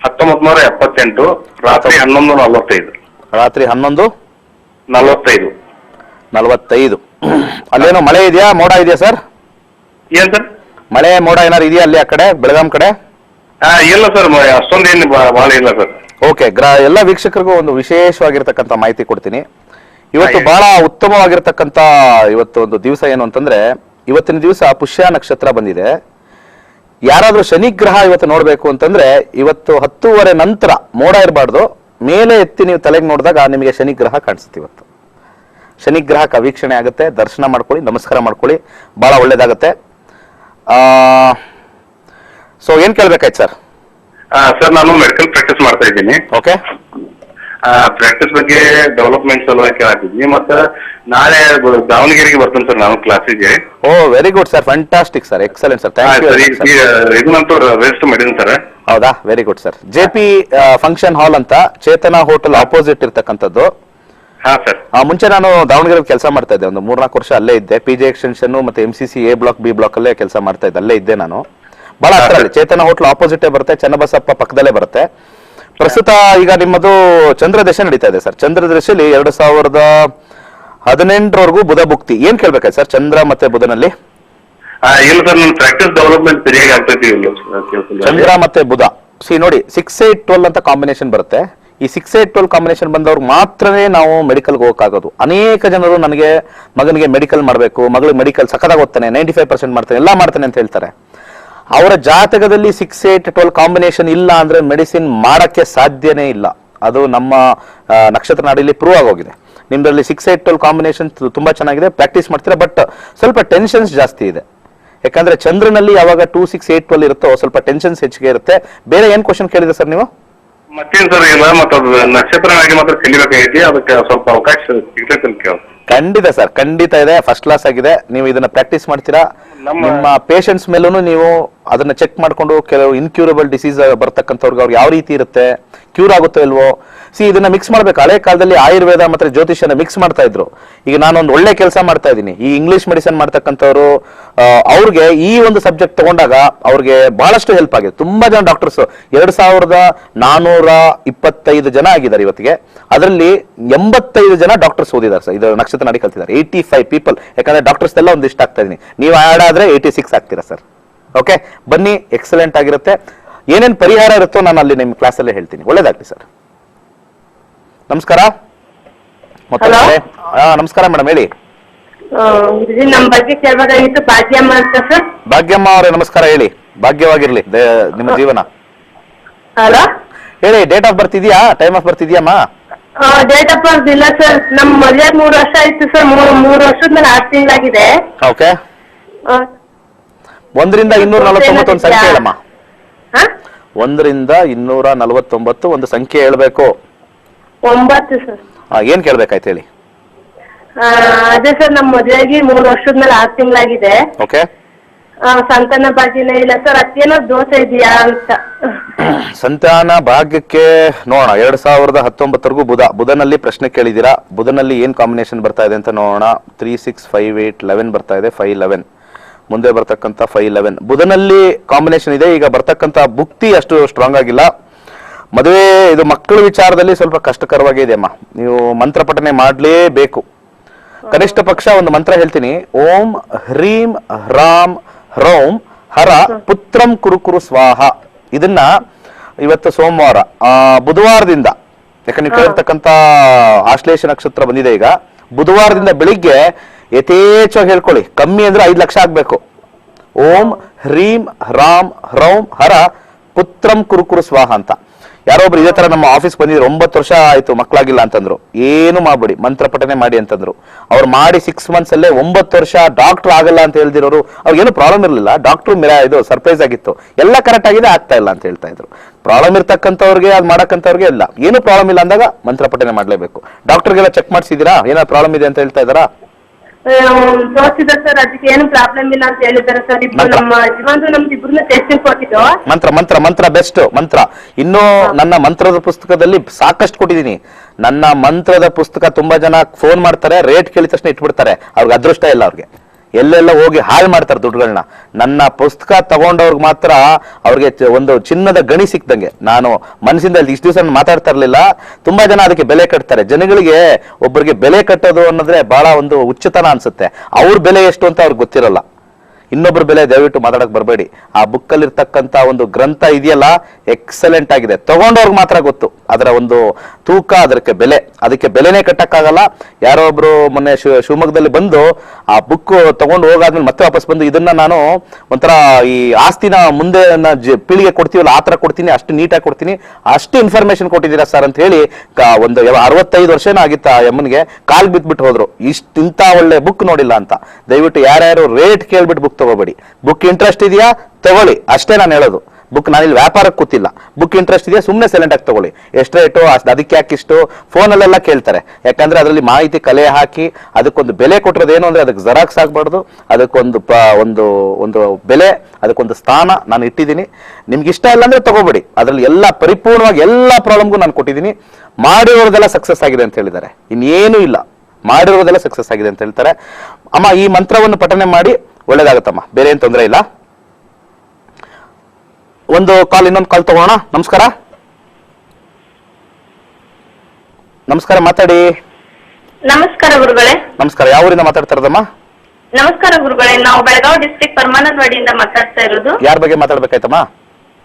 1978 ರಾತ್ರಿ 11:45. ರಾತ್ರಿ 11:45. ಅಲ್ಲೇನೋ ಮಳೆ ಇದೆಯಾ, ಮೋಡ ಇದೆಯಾ ಸರ್? ಏನ್ ಸರ್? ಮಳೆ ಮೋಡ ಏನಾರು ಇದೆಯಾ ಅಲ್ಲಿ ಆ ಕಡೆ ಬೆಳಗಾಂ ಕಡೆ? ಇಲ್ಲ ಸರ್, ಅಷ್ಟೊಂದೇನು ಭಾಳ ಇಲ್ಲ ಸರ್. ಓಕೆ, ಎಲ್ಲ ವೀಕ್ಷಕರಿಗೂ ಒಂದು ವಿಶೇಷವಾಗಿರ್ತಕ್ಕಂಥ ಮಾಹಿತಿ ಕೊಡ್ತೀನಿ. ಇವತ್ತು ಬಹಳ ಉತ್ತಮವಾಗಿರ್ತಕ್ಕಂಥ ಇವತ್ತು ಒಂದು ದಿವಸ ಏನು ಅಂತಂದ್ರೆ, ಇವತ್ತಿನ ದಿವಸ ಪುಷ್ಯ ನಕ್ಷತ್ರ ಬಂದಿದೆ. ಯಾರಾದ್ರೂ ಶನಿ ಗ್ರಹ ಇವತ್ತು ನೋಡ್ಬೇಕು ಅಂತಂದ್ರೆ ಇವತ್ತು 10:30 ನಂತರ ಮೋಡ ಇರಬಾರ್ದು. ಮೇಲೆ ಎತ್ತಿ ನೀವು ತಲೆಗೆ ನೋಡಿದಾಗ ನಿಮಗೆ ಶನಿ ಗ್ರಹ ಕಾಣಿಸುತ್ತೆ. ಇವತ್ತು ಶನಿ ಗ್ರಹಕ್ಕೆ ವೀಕ್ಷಣೆ ಆಗುತ್ತೆ. ದರ್ಶನ ಮಾಡ್ಕೊಳ್ಳಿ, ನಮಸ್ಕಾರ ಮಾಡ್ಕೊಳ್ಳಿ, ಬಹಳ ಒಳ್ಳೇದಾಗತ್ತೆ. ಸೊ ಏನ್ ಕೇಳ್ಬೇಕಾಯ್ತು ಸರ್? ಸರ್, ನಾನು ಮೆಡಿಕಲ್ ಪ್ರಾಕ್ಟೀಸ್ ಮಾಡ್ತಾ ಇದ್ದೀನಿ. ಓಕೆ, ಪ್ರಾಕ್ಟೀಸ್ ಬಗ್ಗೆ ಡೆವಲಪ್ಮೆಂಟ್ ಸಲುವಾಗಿ ಕೇಳ್ತಿದ್ವಿ. ಮತ್ತೆ ನಾಳೆ ದಾವಣಗೆರೆಗೆ ಬರ್ತೇನೆ ಸರ್ ನಾನು ಕ್ಲಾಸಿಗೆ. Oh, very good sir, fantastic sir, excellent sir, thank you. ಇದನ್ನಂತೂ ರಿಜಿಸ್ಟರ್ ಮಾಡಿದ್ದೀನಿ ಸರ್. ಹೌದಾ, very good sir. JP function hall ಅಂತ ಚೇತನ ಹೋಟೆಲ್ ಆಪೋಸಿಟ್ ಇರ್ತಕ್ಕಂಥದ್ದು. ಹಾ ಸರ್. ಮುಂಚೆ ನಾನು ದಾವಣಗೆರೆ ಕೆಲಸ ಮಾಡ್ತಾ ಇದ್ದೆ, ಒಂದು 3-4 ವರ್ಷ ಅಲ್ಲೇ ಇದ್ದೆ. PJ ಎಕ್ಸ್ಟೆನ್ಷನ್ ಮತ್ತೆ MCC A block B block ಅಲ್ಲೇ ಕೆಲಸ ಮಾಡ್ತಾ ಇದ್ದೆ, ಅಲ್ಲೇ ಇದ್ದೆ ನಾನು. ಬಹಳ ಹತ್ರ ಅಲ್ಲಿ ಚೇತನ ಹೋಟೆಲ್ ಆಪೋಸಿಟೇ ಬರುತ್ತೆ, ಚನ್ನಬಸಪ್ಪ ಪಕ್ಕದಲ್ಲೇ ಬರುತ್ತೆ. ಪ್ರಸ್ತುತ ಈಗ ನಿಮ್ಮದು ಚಂದ್ರ ದಶೆ ನಡೀತಾ ಇದೆ ಸರ್. ಚಂದ್ರ ದಶೆಯಲ್ಲಿ 2018 ಬುಧ ಭುಕ್ತಿ. ಏನ್ ಕೇಳ್ಬೇಕಾಯ್ತು ಸರ್ ಚಂದ್ರ ಮತ್ತೆ ಬುಧನಲ್ಲಿ? ಇಲ್ಲ ಸರ್, ನನ್ನ ಪ್ರಾಕ್ಟೀಸ್ ಡೆವಲಪ್ಮೆಂಟ್ ಸರಿಯಾಗಿ ಆಗ್ತೈತಿ. ಚಂದ್ರ ಮತ್ತೆ ಬುಧ ನೋಡಿ 6-8-12 ಅಂತ ಕಾಂಬಿನೇಷನ್ ಬರುತ್ತೆ. ಈ 6-8-12 ಕಾಂಬಿನೇಷನ್ ಬಂದವ್ರು ಮಾತ್ರನೇ ನಾವು ಮೆಡಿಕಲ್ಗೆ ಹೋಗಕ್ಕಾಗೋದು. ಅನೇಕ ಜನರು ನನಗೆ ಮಗನಿಗೆ ಮೆಡಿಕಲ್ ಮಾಡಬೇಕು, ಮಗಳಿಗೆ ಮೆಡಿಕಲ್ ಸಖತ್ತಾಗಿ ಓದ್ತಾನೆ, 95% ಮಾಡ್ತಾನೆ, ಎಲ್ಲ ಮಾಡ್ತಾನೆ ಅಂತ ಹೇಳ್ತಾರೆ. ಅವರ ಜಾತಕದಲ್ಲಿ 6-8-12 ಕಾಂಬಿನೇಷನ್ ಇಲ್ಲ ಅಂದ್ರೆ ಮೆಡಿಸಿನ್ ಮಾಡಕ್ಕೆ ಸಾಧ್ಯನೇ ಇಲ್ಲ. ಅದು ನಮ್ಮ ನಕ್ಷತ್ರ ನಾಡಿಯಲ್ಲಿ ಪ್ರೂವ್ ಆಗೋಗಿದೆ. ನಿಮ್ದ್ರಲ್ಲಿ 6-8-12 ಕಾಂಬಿನೇಷನ್ ತುಂಬಾ ಚೆನ್ನಾಗಿದೆ, ಪ್ರಾಕ್ಟೀಸ್ ಮಾಡ್ತೀರಾ. ಬಟ್ ಸ್ವಲ್ಪ ಟೆನ್ಷನ್ಸ್ ಜಾಸ್ತಿ ಇದೆ. ಯಾಕಂದ್ರೆ ಚಂದ್ರನಲ್ಲಿ ಯಾವಾಗ 2-6-8-12 ಇರುತ್ತೋ ಸ್ವಲ್ಪ ಟೆನ್ಷನ್ಸ್ ಹೆಚ್ಚಿಗೆ ಇರುತ್ತೆ. ಬೇರೆ ಏನ್ ಕ್ವಶನ್ ಕೇಳಿದೆ ಸರ್ ನೀವು? ಮತ್ತೇನ್ ಸರ್, ಇಲ್ಲ ಮತ್ತೆ ನಕ್ಷತ್ರ ನಾಡಿ ಮಾತ್ರ ಕಲಿಬೇಕಾಗೈತಿ, ಅದಕ್ಕೆ ಸ್ವಲ್ಪ ಅವಕಾಶ ಸಿಗ್ತೈತೆ ಅಂತ ಕೇಳ. ಖಂಡಿತ ಸರ್, ಖಂಡಿತ ಇದೆ, ಫಸ್ಟ್ ಕ್ಲಾಸ್ ಆಗಿದೆ. ನೀವು ಇದನ್ನ ಪ್ರಾಕ್ಟೀಸ್ ಮಾಡ್ತೀರಾ. ನಿಮ್ಮ ಪೇಷಂಟ್ಸ್ ಮೇಲೂ ನೀವು ಅದನ್ನ ಚೆಕ್ ಮಾಡ್ಕೊಂಡು, ಕೆಲವು ಇನ್ಕ್ಯೂರಬಲ್ ಡಿಸೀಸ್ ಬರ್ತಕ್ಕಂಥವ್ರಿಗೆ ಅವ್ರಿಗೆ ಯಾವ ರೀತಿ ಇರುತ್ತೆ, ಕ್ಯೂರ್ ಆಗುತ್ತೋ ಇಲ್ವೋ. ಇದನ್ನ ಮಿಕ್ಸ್ ಮಾಡ್ಬೇಕು. ಹಳೆ ಕಾಲದಲ್ಲಿ ಆಯುರ್ವೇದ ಮತ್ತೆ ಜ್ಯೋತಿಷನ ಮಿಕ್ಸ್ ಮಾಡ್ತಾ ಇದ್ರು. ಈಗ ನಾನೊಂದು ಒಳ್ಳೆ ಕೆಲಸ ಮಾಡ್ತಾ ಇದ್ದೀನಿ. ಈ ಇಂಗ್ಲಿಷ್ ಮೆಡಿಸಿನ್ ಮಾಡ್ತಕ್ಕಂಥವ್ರು ಅವ್ರಿಗೆ ಈ ಒಂದು ಸಬ್ಜೆಕ್ಟ್ ತಗೊಂಡಾಗ ಅವ್ರಿಗೆ ಬಹಳಷ್ಟು ಹೆಲ್ಪ್ ಆಗಿದೆ. ತುಂಬಾ ಜನ ಡಾಕ್ಟರ್ಸ್ 2425 ಜನ ಆಗಿದ್ದಾರೆ ಇವತ್ತಿಗೆ. ಅದರಲ್ಲಿ 85 ಜನ ಡಾಕ್ಟರ್ಸ್ ಓದಿದ್ದಾರೆ ಸರ್. ಇದು ನಕ್ಷತ್ರ ನಾಡಿ ಕಲ್ತಿದ್ದಾರೆ. 85 ಪೀಪಲ್. ಯಾಕಂದ್ರೆ ಡಾಕ್ಟರ್ಸ್ ಎಲ್ಲ ಒಂದಿಷ್ಟ ಆಗ್ತಾ ಇದೀನಿ. ನೀವು ಆಡ್ ಆದ್ರೆ 86 ಆಗ್ತೀರಾ ಸರ್. ಓಕೆ, ಬನ್ನಿ, ಎಕ್ಸಲೆಂಟ್ ಆಗಿರುತ್ತೆ. ಏನೇನ್ ಪರಿಹಾರ ಇರುತ್ತೋ ನಾನು ಅಲ್ಲಿ ನಿಮ್ಮ ಕ್ಲಾಸಲ್ಲೇ ಹೇಳ್ತೀನಿ. ಒಳ್ಳೇದಾಗ್ಲಿ ಸರ್. ನಮಸ್ಕಾರ. ನಮಸ್ಕಾರ ಮೇಡಮ್, ಹೇಳಿ. ನಮ್ಮ ಬಗ್ಗೆ ಕೇಳಬೇಕಾಗಿತ್ತು. ಭಾಗ್ಯಮ್ಮ ಅಂತ ಸರ್. ಭಾಗ್ಯಮ್ಮ ಅವರೇ ನಮಸ್ಕಾರ, ಹೇಳಿ. ಭಾಗ್ಯವಾಗಿರ್ಲಿ ನಿಮ್ಮ ಜೀವನ. ಹಲೋ, ಹೇಳಿ. ಡೇಟ್ ಆಫ್ ಬರ್ತ್ ಇದೆಯಾ? ಟೈಮ್ ಆಫ್ ಬರ್ತ್ ಇದೆಯಮ್ಮ? ಡೇಟ್ ಆಫ್ ಬರ್ತ್ ಇಲ್ಲ ಸರ್. ನಮ್ಮ ಮದುವೆ 3 ವರ್ಷ ಆಯ್ತು ಸರ್. 3 ವರ್ಷದ ಮೇಲೆ 6 ತಿಂಗಳಾಗಿದೆ. ಓಕೆ. 1 ರಿಂದ 249 ಒಂದು ಸಂಖ್ಯೆ ಹೇಳಮ್ಮ. 1 ರಿಂದ 249 ಒಂದು ಸಂಖ್ಯೆ ಹೇಳ್ಬೇಕು. 9 ಸರ್. ಏನ್ ಕೇಳ್ಬೇಕಾಯ್ತು ಹೇಳಿ. ಅದೇ ಸರ್, ನಮ್ಮ ಮದುವೆಗೆ 3 ವರ್ಷದ ಮೇಲೆ 6 ತಿಂಗಳಾಗಿದೆ. ಓಕೆ. ಸಂತಾನ ಭಾಗ್ಯನೇ ಇಲ್ಲ ಸರ್. ಅದೇನೋ ದೋಷ ಇದೆಯಾ ಅಂತ. ಸಂತಾನ ಭಾಗ್ಯಕ್ಕೆ ನೋಡೋಣ. 2019 ಬುಧನಲ್ಲಿ ಪ್ರಶ್ನೆ ಕೇಳಿದೀರಾ. ಬುಧನಲ್ಲಿ ಏನ್ ಕಾಂಬಿನೇಷನ್ ಬರ್ತಾ ಇದೆ ಅಂತ ನೋಡೋಣ. 3, 6, 5, 8, 11 ಬರ್ತಾ ಇದೆ. 5, 11 ಮುಂದೆ ಬರ್ತಕ್ಕಂಥ 5, 11 ಬುಧನಲ್ಲಿ ಕಾಂಬಿನೇಷನ್ ಇದೆ. ಈಗ ಬರ್ತಕ್ಕಂಥ ಭುಕ್ತಿ ಅಷ್ಟು ಸ್ಟ್ರಾಂಗ್ ಆಗಿಲ್ಲ. ಮದುವೆ ಇದು ಮಕ್ಕಳ ವಿಚಾರದಲ್ಲಿ ಸ್ವಲ್ಪ ಕಷ್ಟಕರವಾಗಿದೆ ಅಮ್ಮ. ನೀವು ಮಂತ್ರ ಪಠನೆ ಮಾಡಲೇಬೇಕು. ಕನಿಷ್ಠ ಪಕ್ಷ ಒಂದು ಮಂತ್ರ ಹೇಳ್ತೀನಿ. ಓಂ ಹ್ರೀಂ ಹ್ರಾಂ ಹ್ರೌಂ ಹರ ಪುತ್ರಂ ಕುರುಕುರು ಸ್ವಾಹ. ಇದನ್ನ ಇವತ್ತು ಸೋಮವಾರ, ಬುಧವಾರದಿಂದ, ಯಾಕಂದ್ರೆ ನೀವು ಕೇಳಿರ್ತಕ್ಕಂಥ ಆಶ್ಲೇಷ ನಕ್ಷತ್ರ ಬಂದಿದೆ ಈಗ. ಬುಧವಾರದಿಂದ ಬೆಳಿಗ್ಗೆ ಯಥೇಚ್ಛವಾಗಿ ಹೇಳ್ಕೊಳ್ಳಿ. ಕಮ್ಮಿ ಅಂದ್ರೆ 5 ಲಕ್ಷ ಆಗ್ಬೇಕು. ಓಂ ಹ್ರೀಂ ಹ್ರಾಂ ಹ್ರೌಂ ಹರ ಪುತ್ರಂ ಕುರುಕುರು ಸ್ವಾಹ ಅಂತ. ಯಾರೊಬ್ರು ಇದೇ ತರ ನಮ್ಮ ಆಫೀಸ್ ಬಂದಿದ್ರು. 9 ವರ್ಷ ಆಯ್ತು ಮಕ್ಕಳಾಗಿಲ್ಲ ಅಂತಂದ್ರು. ಏನು ಮಾಡ್ಬೇಡಿ, ಮಂತ್ರ ಪಠನೆ ಮಾಡಿ ಅಂತಂದ್ರು. ಅವ್ರು ಮಾಡಿ 6 ಮಂತ್ಸ್ ಅಲ್ಲೇ 9 ವರ್ಷ ಡಾಕ್ಟರ್ ಆಗಲ್ಲ ಅಂತ ಹೇಳ್ದಿರೋರು. ಅವ್ರಿಗೇನು ಪ್ರಾಬ್ಲಮ್ ಇರಲಿಲ್ಲ. ಡಾಕ್ಟರ್ ಇದು ಸರ್ಪ್ರೈಸ್ ಆಗಿತ್ತು. ಎಲ್ಲ ಕರೆಕ್ಟ್ ಆಗಿದೆ, ಆಗ್ತಾ ಇಲ್ಲ ಅಂತ ಹೇಳ್ತಾ ಇದ್ರು. ಪ್ರಾಬ್ಲಮ್ ಇರ್ತಕ್ಕಂಥವ್ರಿಗೆ, ಅದು ಮಾಡಕ್ಕಂಥವ್ರಿಗೆ ಇಲ್ಲ. ಏನು ಪ್ರಾಬ್ಲಮ್ ಇಲ್ಲ ಅಂದಾಗ ಮಂತ್ರ ಪಠನೆ ಮಾಡ್ಲೇಬೇಕು. ಡಾಕ್ಟರ್ಗೆಲ್ಲ ಚೆಕ್ ಮಾಡಿಸಿದೀರಾ? ಏನಾದ್ರು ಪ್ರಾಬ್ಲಮ್ ಇದೆ ಅಂತ ಹೇಳ್ತಾ ಇದ್ದಾರಾ? ತೋರಿಸಿದೆ ಸರ್. ಅದಕ್ಕೆ ಏನು ಪ್ರಾಬ್ಲಮ್ ಇಲ್ಲ ಅಂತ ಹೇಳಿದ್ದಾರೆ ಸರ್. ನಮ್ಮ ಯಜಮಾನ್ರು ನಮ್ದಿಬ್ರನ್ನ ಟೆಸ್ಟಿಂಗ್ ಕೊಟ್ಟಿದ್ದು. ಮಂತ್ರ ಬೆಸ್ಟ್ ಮಂತ್ರ. ಇನ್ನು ನನ್ನ ಮಂತ್ರದ ಪುಸ್ತಕದಲ್ಲಿ ಸಾಕಷ್ಟು ಕೊಟ್ಟಿದ್ದೀನಿ. ನನ್ನ ಮಂತ್ರದ ಪುಸ್ತಕ ತುಂಬಾ ಜನ ಫೋನ್ ಮಾಡ್ತಾರೆ, ರೇಟ್ ಕೇಳಿದ ತಕ್ಷಣ ಇಟ್ಬಿಡ್ತಾರೆ. ಅವ್ರಿಗೆ ಅದೃಷ್ಟ ಇಲ್ಲ. ಅವ್ರಿಗೆ ಎಲ್ಲೆಲ್ಲ ಹೋಗಿ ಹಾಳು ಮಾಡ್ತಾರೆ ದುಡ್ಡುಗಳನ್ನ. ನನ್ನ ಪುಸ್ತಕ ತಗೊಂಡವ್ರಿಗೆ ಮಾತ್ರ ಅವ್ರಿಗೆ ಒಂದು ಚಿನ್ನದ ಗಣಿ ಸಿಕ್ದಂಗೆ. ನಾನು ಮನಸ್ಸಿಂದ ಇಷ್ಟು ದಿವಸ ಮಾತಾಡ್ತಾ ಇರ್ಲಿಲ್ಲ. ತುಂಬಾ ಜನ ಅದಕ್ಕೆ ಬೆಲೆ ಕಟ್ತಾರೆ. ಜನಗಳಿಗೆ ಒಬ್ಬರಿಗೆ ಬೆಲೆ ಕಟ್ಟೋದು ಅನ್ನೋದ್ರೆ ಬಹಳ ಒಂದು ಹುಚ್ಚುತನ ಅನ್ಸುತ್ತೆ. ಅವ್ರ ಬೆಲೆ ಎಷ್ಟು ಅಂತ ಅವ್ರಿಗೆ ಗೊತ್ತಿರಲ್ಲ. ಇನ್ನೊಬ್ಬರ ಬೆಲೆ ದಯವಿಟ್ಟು ಮಾತಾಡಕ್ ಬರಬೇಡಿ. ಆ ಬುಕ್ಕಲ್ಲಿ ಇರ್ತಕ್ಕಂಥ ಒಂದು ಗ್ರಂಥ ಇದೆಯಲ್ಲ, ಎಕ್ಸಲೆಂಟ್ ಆಗಿದೆ. ತಗೊಂಡವ್ರಿಗೆ ಮಾತ್ರ ಗೊತ್ತು ಅದರ ಒಂದು ತೂಕ, ಅದಕ್ಕೆ ಬೆಲೆನೇ ಕಟ್ಟಕ್ಕಾಗಲ್ಲ. ಯಾರೋ ಒಬ್ರು ಮೊನ್ನೆ ಶಿವಮೊಗ್ಗದಲ್ಲಿ ಬಂದು ಆ ಬುಕ್ ತಗೊಂಡು ಹೋಗಾದ್ಮೇಲೆ ಮತ್ತೆ ವಾಪಸ್ ಬಂದು, ಇದನ್ನ ನಾನು ಒಂಥರ ಈ ಆಸ್ತಿನ ಮುಂದೆ ಪೀಳಿಗೆ ಕೊಡ್ತೀವಲ್ಲ ಆ ತರ ಕೊಡ್ತೀನಿ, ಅಷ್ಟು ನೀಟಾಗಿ ಕೊಡ್ತೀನಿ, ಅಷ್ಟು ಇನ್ಫಾರ್ಮೇಶನ್ ಕೊಟ್ಟಿದ್ದೀರಾ ಸರ್ ಅಂತ ಹೇಳಿ ಒಂದು 65 ವರ್ಷನೂ ಆಗಿತ್ತ ಆ ಎಮ್ಮನಿಗೆ ಕಾಲ್ ಬಿದ್ಬಿಟ್ಟು ಹೋದ್ರು. ಇಂಥ ಒಳ್ಳೆ ಬುಕ್ ನೋಡಿಲ್ಲ ಅಂತ. ದಯವಿಟ್ಟು ಯಾರ್ಯಾರು ರೇಟ್ ಕೇಳ್ಬಿಟ್ಟು ಬುಕ್ ತಗೋಬೇಡಿ. ಬುಕ್ ಇಂಟ್ರೆಸ್ಟ್ ಇದೆಯಾ ತಗೊಳ್ಳಿ, ಅಷ್ಟೇ ನಾನು ಹೇಳೋದು. ಬುಕ್ ನಾನಿಲ್ಲಿ ವ್ಯಾಪಾರಕ್ಕೆ ಕೂತಿಲ್ಲ. ಬುಕ್ ಇಂಟ್ರೆಸ್ಟ್ ಇದೆಯಾ ಸುಮ್ಮನೆ ಸೈಲೆಂಟ್ ಆಗಿ ತಗೊಳ್ಳಿ. ಎಷ್ಟು ರೇಟು, ಅದಕ್ಕೆ ಯಾಕಿಷ್ಟು ಫೋನಲ್ಲೆಲ್ಲ ಕೇಳ್ತಾರೆ. ಯಾಕಂದ್ರೆ ಅದರಲ್ಲಿ ಮಾಹಿತಿ ಕಲೆ ಹಾಕಿ ಅದಕ್ಕೊಂದು ಬೆಲೆ ಕೊಟ್ಟಿರೋದೇನು ಅಂದ್ರೆ ಅದಕ್ಕೆ ಜೆರಾಕ್ಸ್ ಆಗ್ಬಾರ್ದು. ಅದಕ್ಕೊಂದು ಒಂದು ಬೆಲೆ, ಅದಕ್ಕೊಂದು ಸ್ಥಾನ ನಾನು ಇಟ್ಟಿದ್ದೀನಿ. ನಿಮ್ಗೆ ಇಷ್ಟ ಇಲ್ಲ ಅಂದ್ರೆ ತಗೋಬೇಡಿ. ಅದರಲ್ಲಿ ಎಲ್ಲ ಪರಿಪೂರ್ಣವಾಗಿ ಎಲ್ಲ ಪ್ರಾಬ್ಲಮ್ಗೂ ನಾನು ಕೊಟ್ಟಿದ್ದೀನಿ. ಮಾಡಿರೋದೆಲ್ಲ ಸಕ್ಸಸ್ ಆಗಿದೆ ಅಂತ ಹೇಳಿದ್ದಾರೆ. ಇನ್ನೇನು ಇಲ್ಲ, ಮಾಡಿರೋದೆಲ್ಲ ಸಕ್ಸಸ್ ಆಗಿದೆ ಅಂತ ಹೇಳ್ತಾರೆ. ಅಮ್ಮ ಈ ಮಂತ್ರವನ್ನು ಪಠನೆ ಮಾಡಿ ಒಳ್ಳೇದಾಗತ್ತಮ್ಮ, ಬೇರೆ ಏನು ತೊಂದರೆ ಇಲ್ಲ. ಇನ್ನೊಂದು ಕಾಲ್ ತಗೋಣ. ನಮಸ್ಕಾರ. ನಮಸ್ಕಾರ, ಮಾತಾಡಿ. ನಮಸ್ಕಾರ ಗುರುಗಳೇ. ನಮಸ್ಕಾರ. ಯಾವ ಊರಿಂದ ಮಾತಾಡ್ತಾ ಇರೋದಮ್ಮ? ನಮಸ್ಕಾರ ಗುರುಗಳೇ, ನಾವು ಬೆಳಗಾವಿ ಡಿಸ್ಟ್ರಿಕ್ಟ್ ಪರಮಾನಂದವಾಡಿಯಿಂದ ಮಾತಾಡ್ತಾ ಇರೋದು. ಯಾರ ಬಗ್ಗೆ ಮಾತಾಡ್ಬೇಕಾಯ್ತಮ್ಮ?